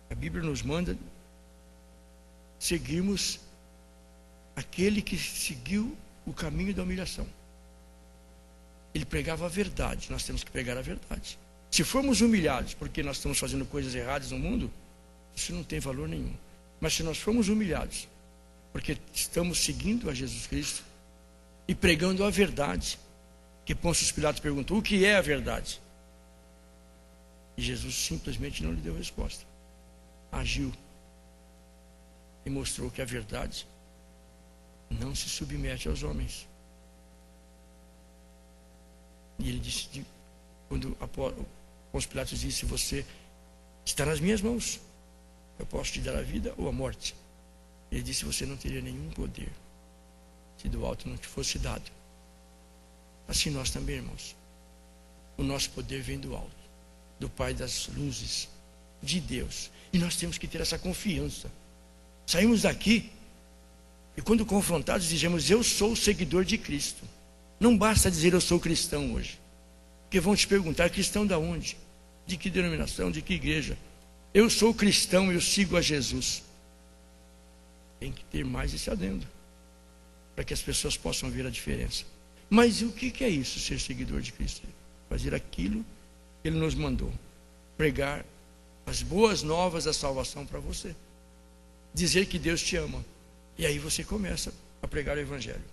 A Bíblia nos manda seguirmos aquele que seguiu o caminho da humilhação. Ele pregava a verdade, nós temos que pregar a verdade. Se formos humilhados porque nós estamos fazendo coisas erradas no mundo, isso não tem valor nenhum. Mas se nós formos humilhados porque estamos seguindo a Jesus Cristo e pregando a verdade, que Pôncio Pilatos perguntou: o que é a verdade? E Jesus simplesmente não lhe deu resposta. Agiu e mostrou que a verdade não se submete aos homens. E ele disse, quando Pôncio Pilatos disse: você está nas minhas mãos, eu posso te dar a vida ou a morte. Ele disse: você não teria nenhum poder se do alto não te fosse dado. Assim nós também, irmãos, o nosso poder vem do alto, do Pai das luzes, de Deus. E nós temos que ter essa confiança. Saímos daqui e quando confrontados dizemos: eu sou seguidor de Cristo. Não basta dizer eu sou cristão hoje, porque vão te perguntar: cristão de onde? De que denominação? De que igreja? Eu sou cristão, eu sigo a Jesus. Tem que ter mais esse adendo, para que as pessoas possam ver a diferença. Mas o que é isso, ser seguidor de Cristo? Fazer aquilo que Ele nos mandou, pregar as boas novas da salvação para você, dizer que Deus te ama, E aí você começa a pregar o Evangelho.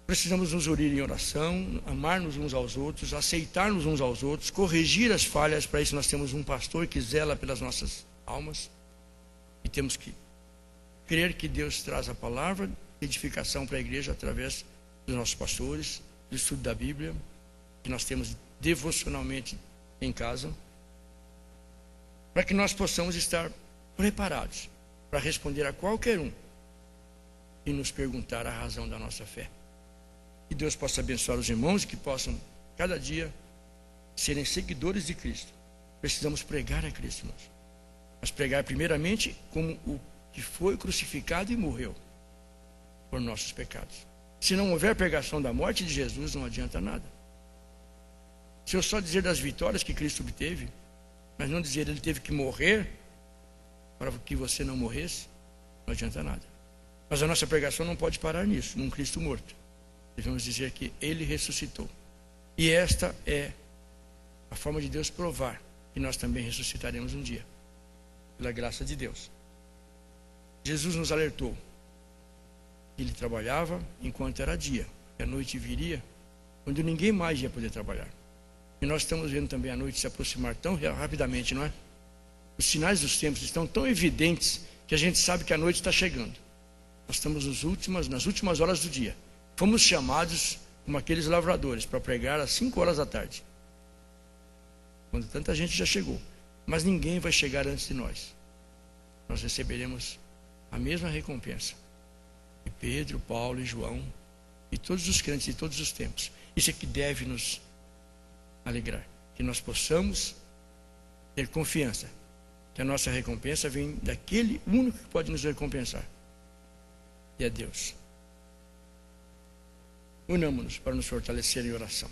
Precisamos nos unir em oração, amar-nos uns aos outros, aceitar-nos uns aos outros, corrigir as falhas. Para isso nós temos um pastor que zela pelas nossas almas. E temos que crer que Deus traz a palavra de edificação para a igreja através dos nossos pastores, do estudo da Bíblia, que nós temos devocionalmente em casa, para que nós possamos estar preparados para responder a qualquer um e nos perguntar a razão da nossa fé. Que Deus possa abençoar os irmãos e que possam, cada dia, serem seguidores de Cristo. Precisamos pregar a Cristo, irmãos. Mas pregar primeiramente como o que foi crucificado e morreu por nossos pecados. Se não houver pregação da morte de Jesus, não adianta nada. Se eu só dizer das vitórias que Cristo obteve, mas não dizer ele teve que morrer para que você não morresse, não adianta nada. Mas a nossa pregação não pode parar nisso, num Cristo morto. Devemos dizer que ele ressuscitou. E esta é a forma de Deus provar que nós também ressuscitaremos um dia, pela graça de Deus. Jesus nos alertou. Ele trabalhava enquanto era dia, e a noite viria, quando ninguém mais ia poder trabalhar. E nós estamos vendo também a noite se aproximar tão rapidamente, não é? Os sinais dos tempos estão tão evidentes que a gente sabe que a noite está chegando. Nós estamos nas últimas horas do dia. Fomos chamados como aqueles lavradores para pregar às 5 horas da tarde, quando tanta gente já chegou. Mas ninguém vai chegar antes de nós. Nós receberemos a mesma recompensa de Pedro, Paulo e João e todos os crentes de todos os tempos. Isso é que deve nos alegrar, que nós possamos ter confiança que a nossa recompensa vem daquele único que pode nos recompensar, e é Deus. Unamos-nos para nos fortalecer em oração.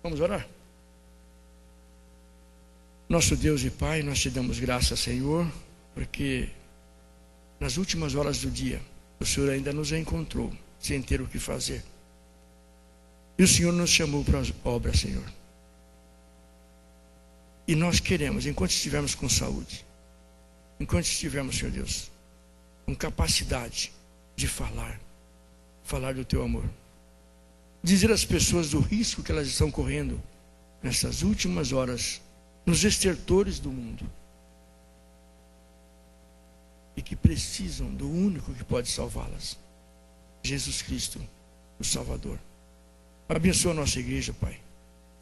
Vamos orar? Nosso Deus e Pai, nós te damos graças, Senhor, porque nas últimas horas do dia o Senhor ainda nos encontrou sem ter o que fazer. E o Senhor nos chamou para as obras, Senhor. E nós queremos, enquanto estivermos com saúde, enquanto estivermos, Senhor Deus, com capacidade de falar do teu amor, dizer às pessoas do risco que elas estão correndo nessas últimas horas, nos estertores do mundo, e que precisam do único que pode salvá-las, Jesus Cristo, o Salvador. Abençoa a nossa igreja, Pai.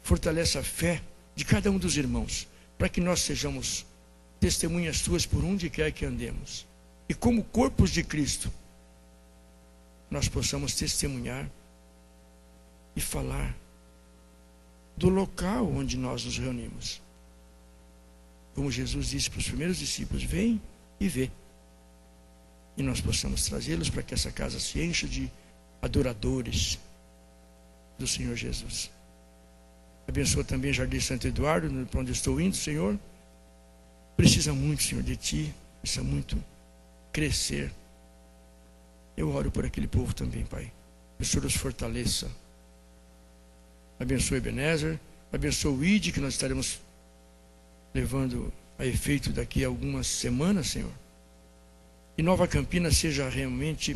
Fortalece a fé de cada um dos irmãos, para que nós sejamos testemunhas tuas por onde quer que andemos. E como corpos de Cristo, nós possamos testemunhar e falar do local onde nós nos reunimos. Como Jesus disse para os primeiros discípulos: vem e vê. E nós possamos trazê-los para que essa casa se encha de adoradores do Senhor Jesus. Abençoa também Jardim Santo Eduardo, para onde eu estou indo, Senhor. Precisa muito, Senhor, de Ti. Precisa muito crescer. Eu oro por aquele povo também, Pai. Que o Senhor os fortaleça. Abençoe Ebenezer. Abençoe o ID, que nós estaremos levando a efeito daqui a algumas semanas, Senhor. E Nova Campina seja realmente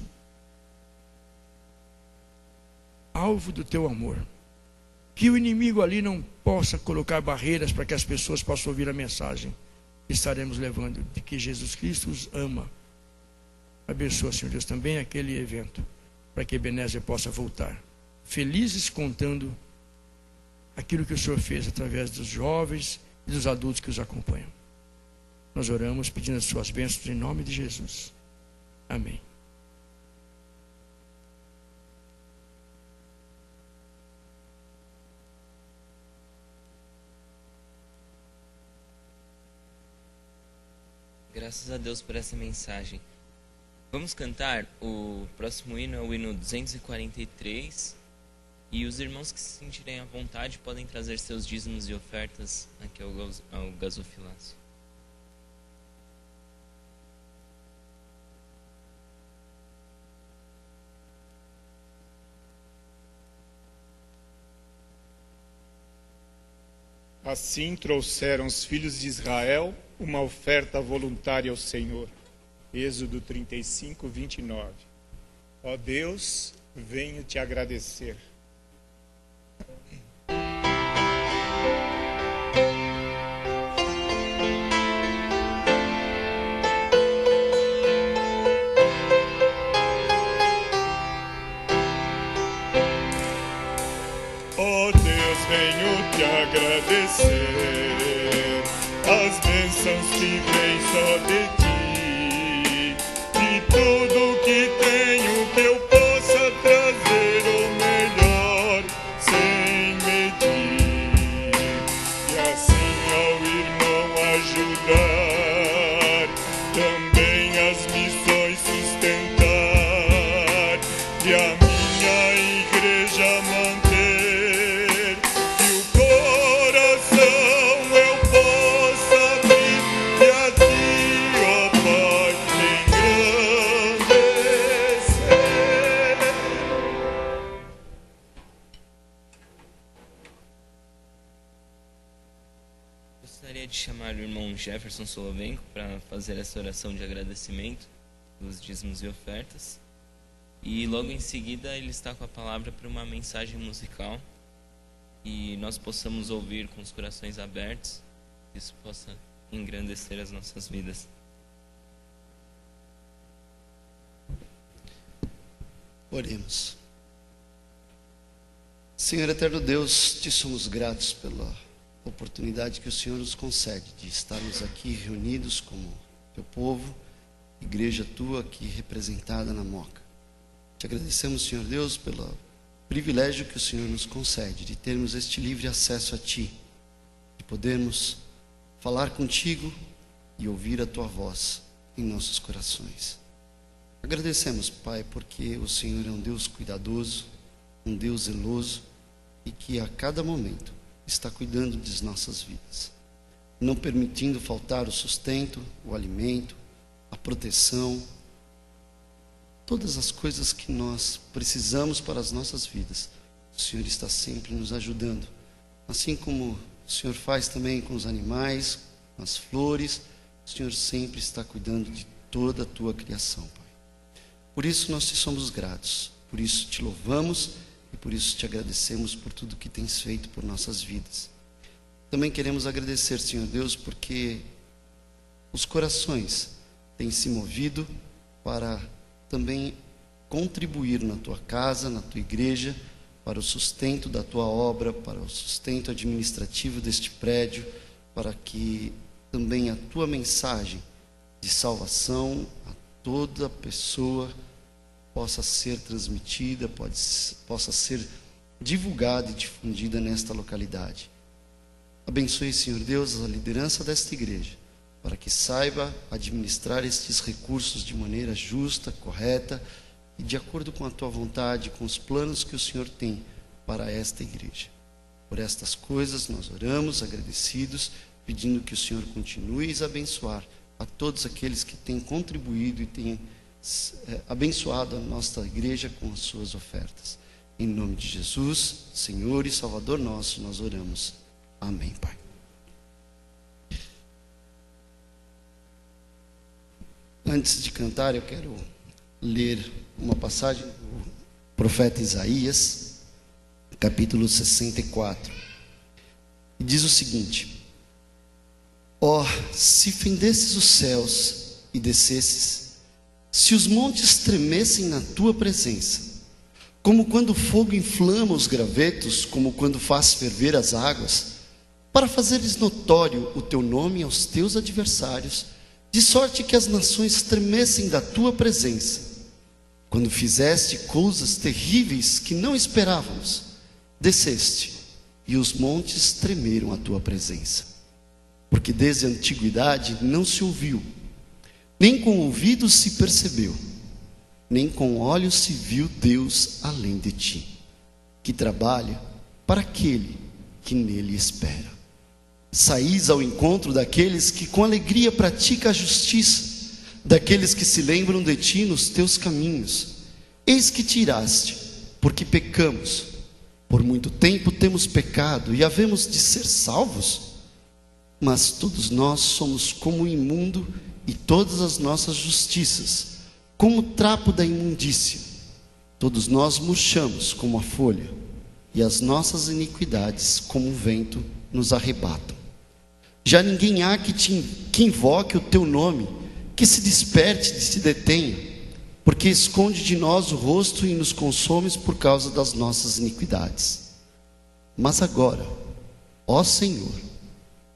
alvo do Teu amor. Que o inimigo ali não possa colocar barreiras para que as pessoas possam ouvir a mensagem que estaremos levando, de que Jesus Cristo os ama. Abençoa, Senhor Deus, também aquele evento, para que Ebenezer possa voltar felizes, contando aquilo que o Senhor fez através dos jovens e dos adultos que os acompanham. Nós oramos pedindo as suas bênçãos em nome de Jesus. Amém. Graças a Deus por essa mensagem. Vamos cantar o próximo hino, é o hino 243. E os irmãos que se sentirem à vontade podem trazer seus dízimos e ofertas aqui ao gasofilácio. Assim trouxeram os filhos de Israel uma oferta voluntária ao Senhor. Êxodo 35, 29. Ó Deus, venho te agradecer. Ó Deus, venho te agradecer as bênçãos que vêm só de ti, de tudo que tenho que eu possa trazer o melhor sem medir, e assim ao irmão ajudar, também as missões sustentar, e a minha igreja manter, que o coração eu possa abrir, e a ti, ó Pai, engrandecer. Gostaria de chamar o irmão Jefferson Solovenko para fazer essa oração de agradecimento dos dízimos e ofertas. E logo em seguida ele está com a palavra para uma mensagem musical. E nós possamos ouvir com os corações abertos, que isso possa engrandecer as nossas vidas. Oremos. Senhor eterno Deus, te somos gratos pela oportunidade que o Senhor nos concede de estarmos aqui reunidos como teu povo, igreja tua aqui representada na Moca. Te agradecemos, Senhor Deus, pelo privilégio que o Senhor nos concede de termos este livre acesso a ti, de podermos falar contigo e ouvir a tua voz em nossos corações. Agradecemos, Pai, porque o Senhor é um Deus cuidadoso, um Deus zeloso e que a cada momento está cuidando das nossas vidas, não permitindo faltar o sustento, o alimento, a proteção, todas as coisas que nós precisamos para as nossas vidas. O Senhor está sempre nos ajudando, assim como o Senhor faz também com os animais, com as flores. O Senhor sempre está cuidando de toda a tua criação, Pai. Por isso nós te somos gratos, por isso te louvamos e por isso te agradecemos por tudo que tens feito por nossas vidas. Também queremos agradecer, Senhor Deus, porque os corações têm se movido para também contribuir na tua casa, na tua igreja, para o sustento da tua obra, para o sustento administrativo deste prédio, para que também a tua mensagem de salvação a toda pessoa possa ser transmitida, possa ser divulgada e difundida nesta localidade. Abençoe, Senhor Deus, a liderança desta igreja, para que saiba administrar estes recursos de maneira justa, correta e de acordo com a tua vontade, com os planos que o Senhor tem para esta igreja. Por estas coisas nós oramos agradecidos, pedindo que o Senhor continue a abençoar a todos aqueles que têm contribuído e têm abençoado a nossa igreja com as suas ofertas. Em nome de Jesus, Senhor e Salvador nosso, nós oramos. Amém, Pai. Antes de cantar, eu quero ler uma passagem do profeta Isaías, capítulo 64. E diz o seguinte: ó, se fendesses os céus e descesses, se os montes tremessem na tua presença, como quando o fogo inflama os gravetos, como quando faz ferver as águas, para fazeres notório o teu nome aos teus adversários, de sorte que as nações tremessem da tua presença. Quando fizeste coisas terríveis que não esperávamos, desceste, e os montes tremeram à tua presença. Porque desde a antiguidade não se ouviu, nem com ouvidos se percebeu, nem com olhos se viu Deus além de ti, que trabalha para aquele que nele espera. Saís ao encontro daqueles que com alegria praticam a justiça, daqueles que se lembram de ti nos teus caminhos. Eis que tiraste, porque pecamos. Por muito tempo temos pecado e havemos de ser salvos. mas todos nós somos como o imundo, e todas as nossas justiças como o trapo da imundícia. Todos nós murchamos como a folha, e as nossas iniquidades como o vento nos arrebatam. Já ninguém há que invoque o teu nome, que se desperte e se detenha, porque esconde de nós o rosto e nos consomes por causa das nossas iniquidades. Mas agora, ó Senhor,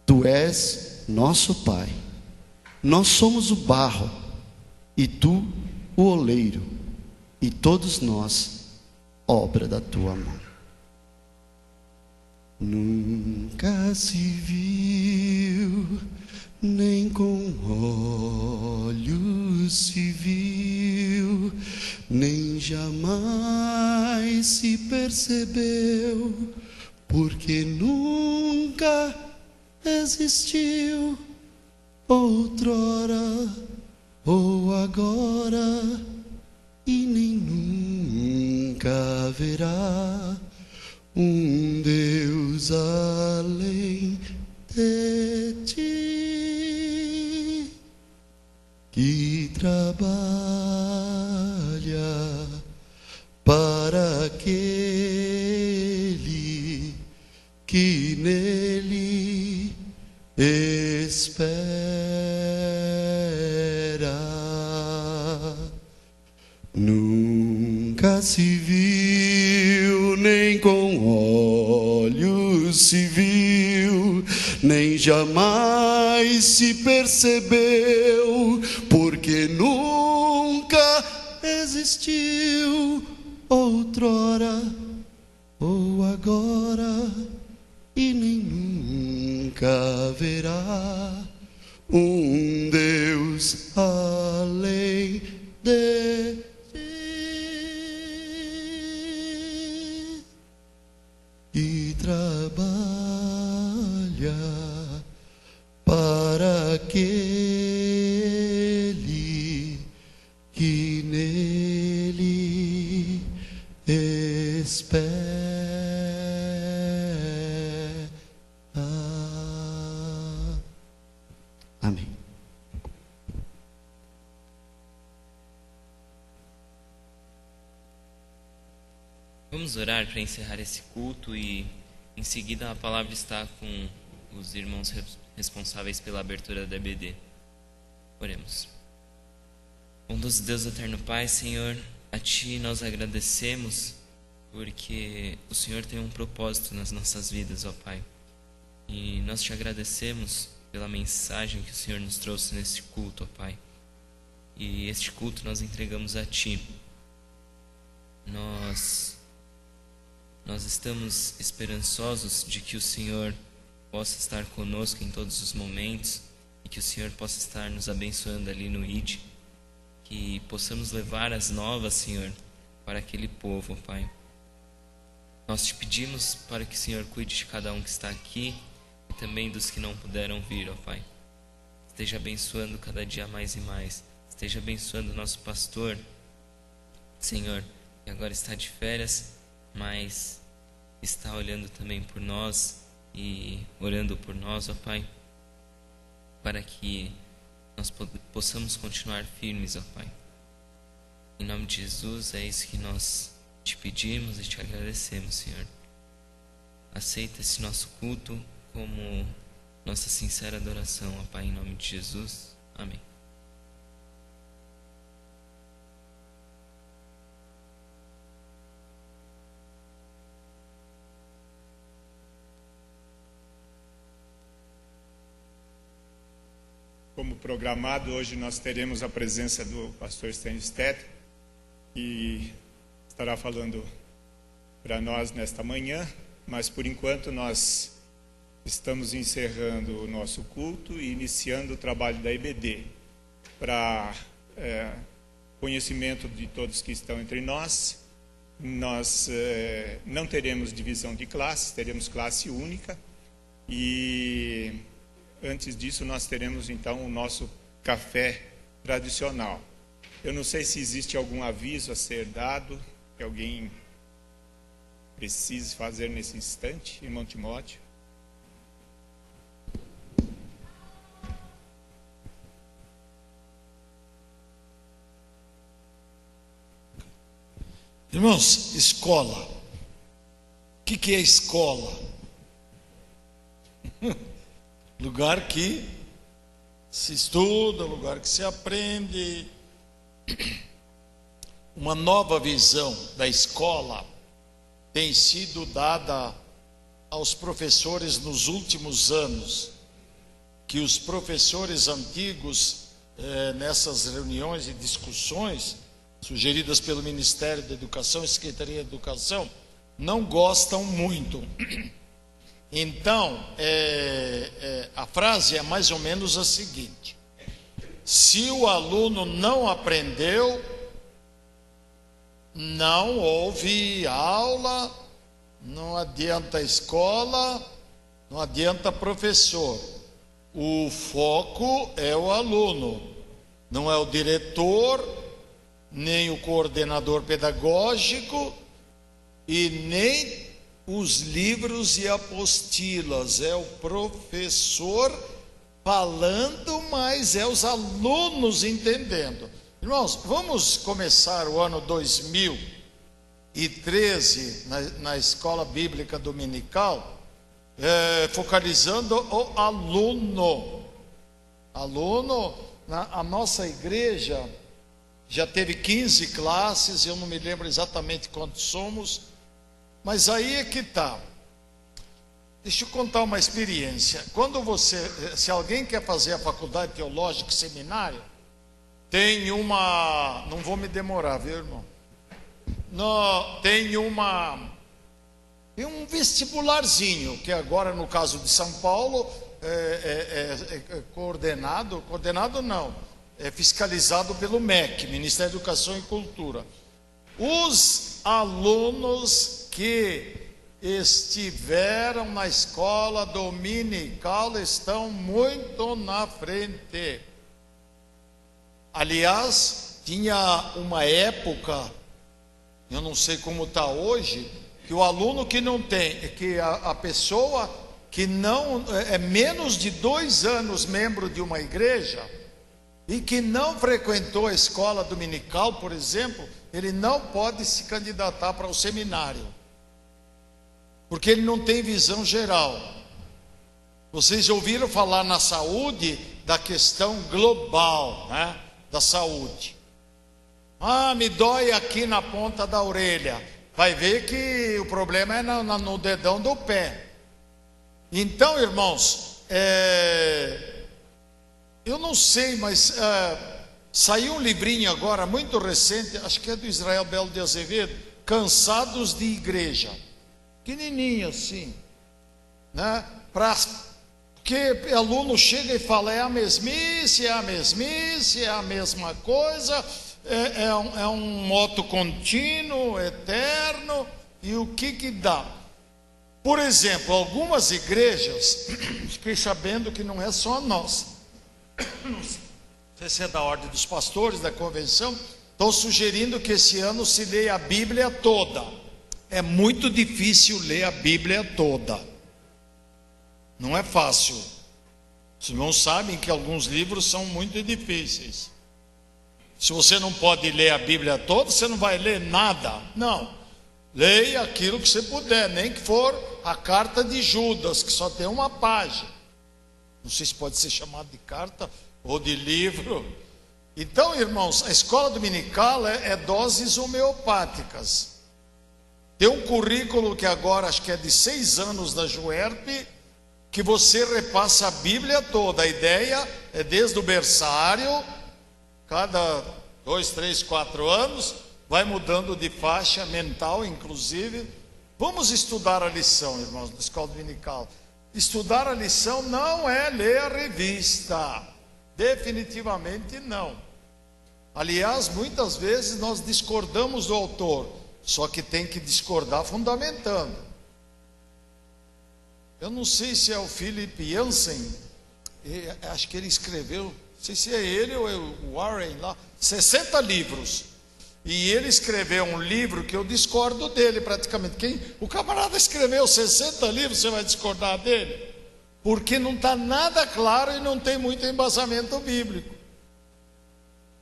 tu és nosso Pai, nós somos o barro, e tu o oleiro, e todos nós, obra da tua mão. Nunca se viu, nem com olhos se viu, nem jamais se percebeu, porque nunca existiu, outrora ou agora, e nem nunca haverá um Deus além de ti, que trabalha para aquele que nele espera. Nunca se viu, nem com olhos se viu, nem jamais se percebeu, porque nunca existiu, outrora ou agora, e nem nunca haverá um Deus além de ti, e trabalha para aquele que nele espera. Amém. Vamos orar para encerrar esse culto e em seguida a palavra está com os irmãos responsáveis pela abertura da EBD. Oremos. Bondoso Deus, eterno Pai, Senhor, a Ti nós agradecemos porque o Senhor tem um propósito nas nossas vidas, ó Pai. E nós Te agradecemos pela mensagem que o Senhor nos trouxe nesse culto, ó Pai. E este culto nós entregamos a Ti. Nós estamos esperançosos de que o Senhor possa estar conosco em todos os momentos e que o Senhor possa estar nos abençoando ali no ID, que possamos levar as novas, Senhor, para aquele povo, ó Pai. Nós Te pedimos para que o Senhor cuide de cada um que está aqui e também dos que não puderam vir, ó Pai. Esteja abençoando cada dia mais e mais. Esteja abençoando o nosso pastor, Senhor, que agora está de férias, mas está olhando também por nós e orando por nós, ó Pai, para que nós possamos continuar firmes, ó Pai. Em nome de Jesus, é isso que nós Te pedimos e Te agradecemos, Senhor. Aceita esse nosso culto como nossa sincera adoração, ó Pai, em nome de Jesus. Amém. Como programado, hoje nós teremos a presença do pastor Stanstedt, que estará falando para nós nesta manhã, mas por enquanto nós estamos encerrando o nosso culto e iniciando o trabalho da EBD. Para conhecimento de todos que estão entre nós, nós não teremos divisão de classes, teremos classe única e antes disso nós teremos então o nosso café tradicional. Eu não sei se existe algum aviso a ser dado, que alguém precise fazer nesse instante, irmão Timóteo. Irmãos, escola. O que é escola? Lugar que se estuda, lugar que se aprende. Uma nova visão da escola tem sido dada aos professores nos últimos anos, que os professores antigos, nessas reuniões e discussões sugeridas pelo Ministério da Educação e Secretaria de Educação, não gostam muito. Então, a frase é mais ou menos a seguinte: se o aluno não aprendeu, não houve aula, não adianta escola, não adianta professor. O foco é o aluno, não é o diretor, nem o coordenador pedagógico e nem os livros e apostilas. É o professor falando, mas é os alunos entendendo. Irmãos, vamos começar o ano 2013 na escola bíblica dominical, focalizando o aluno. A nossa igreja já teve 15 classes, eu não me lembro exatamente quantos somos, mas aí é que está. Deixa eu contar uma experiência. Quando se alguém quer fazer a faculdade teológica, seminário, tem uma, não vou me demorar, viu, irmão? Não, tem um vestibularzinho, que agora no caso de São Paulo é coordenado não, é fiscalizado pelo MEC, Ministério da Educação e Cultura. Os alunos que estiveram na escola dominical estão muito na frente. Aliás, tinha uma época, eu não sei como está hoje, que o aluno que não tem, que a pessoa que não é menos de 2 anos membro de uma igreja e que não frequentou a escola dominical, por exemplo, ele não pode se candidatar para o seminário, porque ele não tem visão geral. Vocês ouviram falar na saúde da questão global, né? Da saúde. Me dói aqui na ponta da orelha. Vai ver que o problema é no dedão do pé. Então, irmãos, eu não sei, mas saiu um livrinho agora, muito recente, acho que é do Israel Belo de Azevedo, Cansados de Igreja. Pequenininho assim, né? Porque aluno chega e fala, é a mesmice, é a mesma coisa, é um moto contínuo, eterno, e o que dá? Por exemplo, algumas igrejas, fiquei sabendo que não é só nós, não sei se é da ordem dos pastores, da convenção, estão sugerindo que esse ano se leia a Bíblia toda. É muito difícil ler a Bíblia toda. Não é fácil. Os irmãos sabem que alguns livros são muito difíceis. Se você não pode ler a Bíblia toda, você não vai ler nada. Não. Leia aquilo que você puder, nem que for a carta de Judas, que só tem uma página. Não sei se pode ser chamado de carta ou de livro. Então, irmãos, a escola dominical é doses homeopáticas. Tem um currículo que agora acho que é de 6 anos da Juerp, que você repassa a Bíblia toda. A ideia é desde o berçário, cada 2, 3, 4 anos, vai mudando de faixa mental, inclusive. Vamos estudar a lição, irmãos, da escola dominical. Estudar a lição não é ler a revista, definitivamente não. Aliás, muitas vezes nós discordamos do autor, só que tem que discordar fundamentando. Eu não sei se é o Philip Yancey, acho que ele escreveu, não sei se é ele ou é o Warren lá, 60 livros. E ele escreveu um livro que eu discordo dele praticamente. O camarada escreveu 60 livros, você vai discordar dele? Porque não está nada claro e não tem muito embasamento bíblico.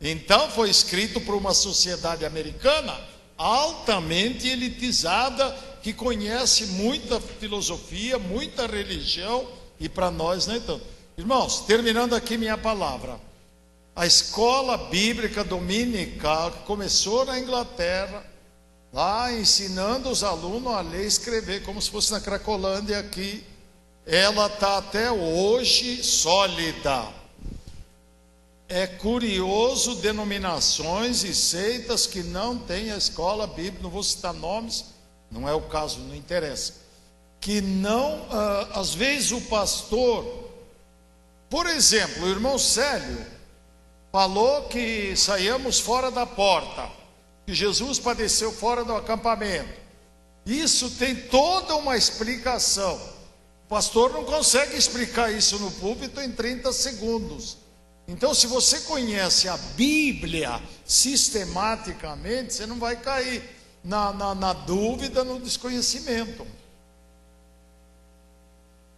Então foi escrito por uma sociedade americana altamente elitizada, que conhece muita filosofia, muita religião, e para nós não é tanto. Irmãos, terminando aqui minha palavra, a escola bíblica dominical, que começou na Inglaterra, lá ensinando os alunos a ler e escrever, como se fosse na Cracolândia aqui, ela está até hoje sólida. É curioso denominações e seitas que não têm a escola bíblica, não vou citar nomes, não é o caso, não interessa, que não, às vezes o pastor, por exemplo, o irmão Célio falou que saíamos fora da porta, que Jesus padeceu fora do acampamento. Isso tem toda uma explicação. O pastor não consegue explicar isso no púlpito em 30 segundos. Então, se você conhece a Bíblia sistematicamente, você não vai cair na dúvida, no desconhecimento.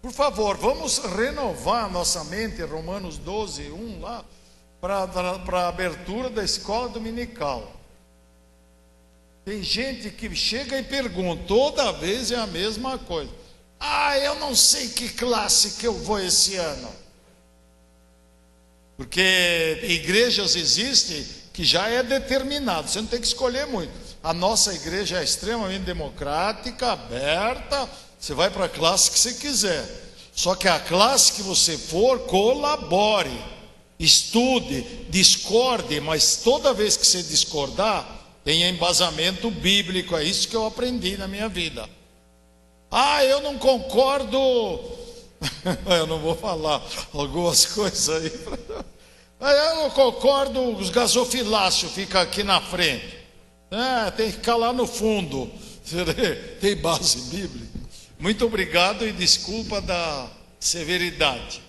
Por favor, vamos renovar a nossa mente, Romanos 12, 1 lá, para a abertura da escola dominical. Tem gente que chega e pergunta, toda vez é a mesma coisa. Eu não sei que classe que eu vou esse ano. Porque igrejas existem que já é determinado, você não tem que escolher muito. A nossa igreja é extremamente democrática, aberta, você vai para a classe que você quiser. Só que a classe que você for, colabore, estude, discorde, mas toda vez que você discordar, tenha embasamento bíblico. É isso que eu aprendi na minha vida. Eu não concordo. Eu não vou falar algumas coisas aí. Eu não concordo, os gasofiláceos ficam aqui na frente. Tem que ficar lá no fundo. Tem base bíblica. Muito obrigado e desculpa da severidade.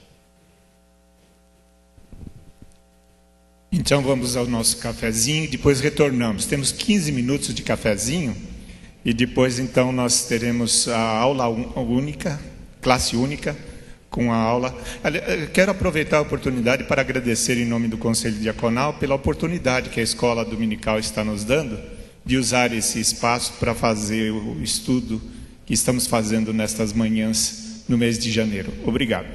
Então vamos ao nosso cafezinho e depois retornamos. Temos 15 minutos de cafezinho e depois então nós teremos a aula única, classe única, com a aula. Quero aproveitar a oportunidade para agradecer em nome do Conselho Diaconal pela oportunidade que a escola dominical está nos dando de usar esse espaço para fazer o estudo que estamos fazendo nestas manhãs no mês de janeiro. Obrigado.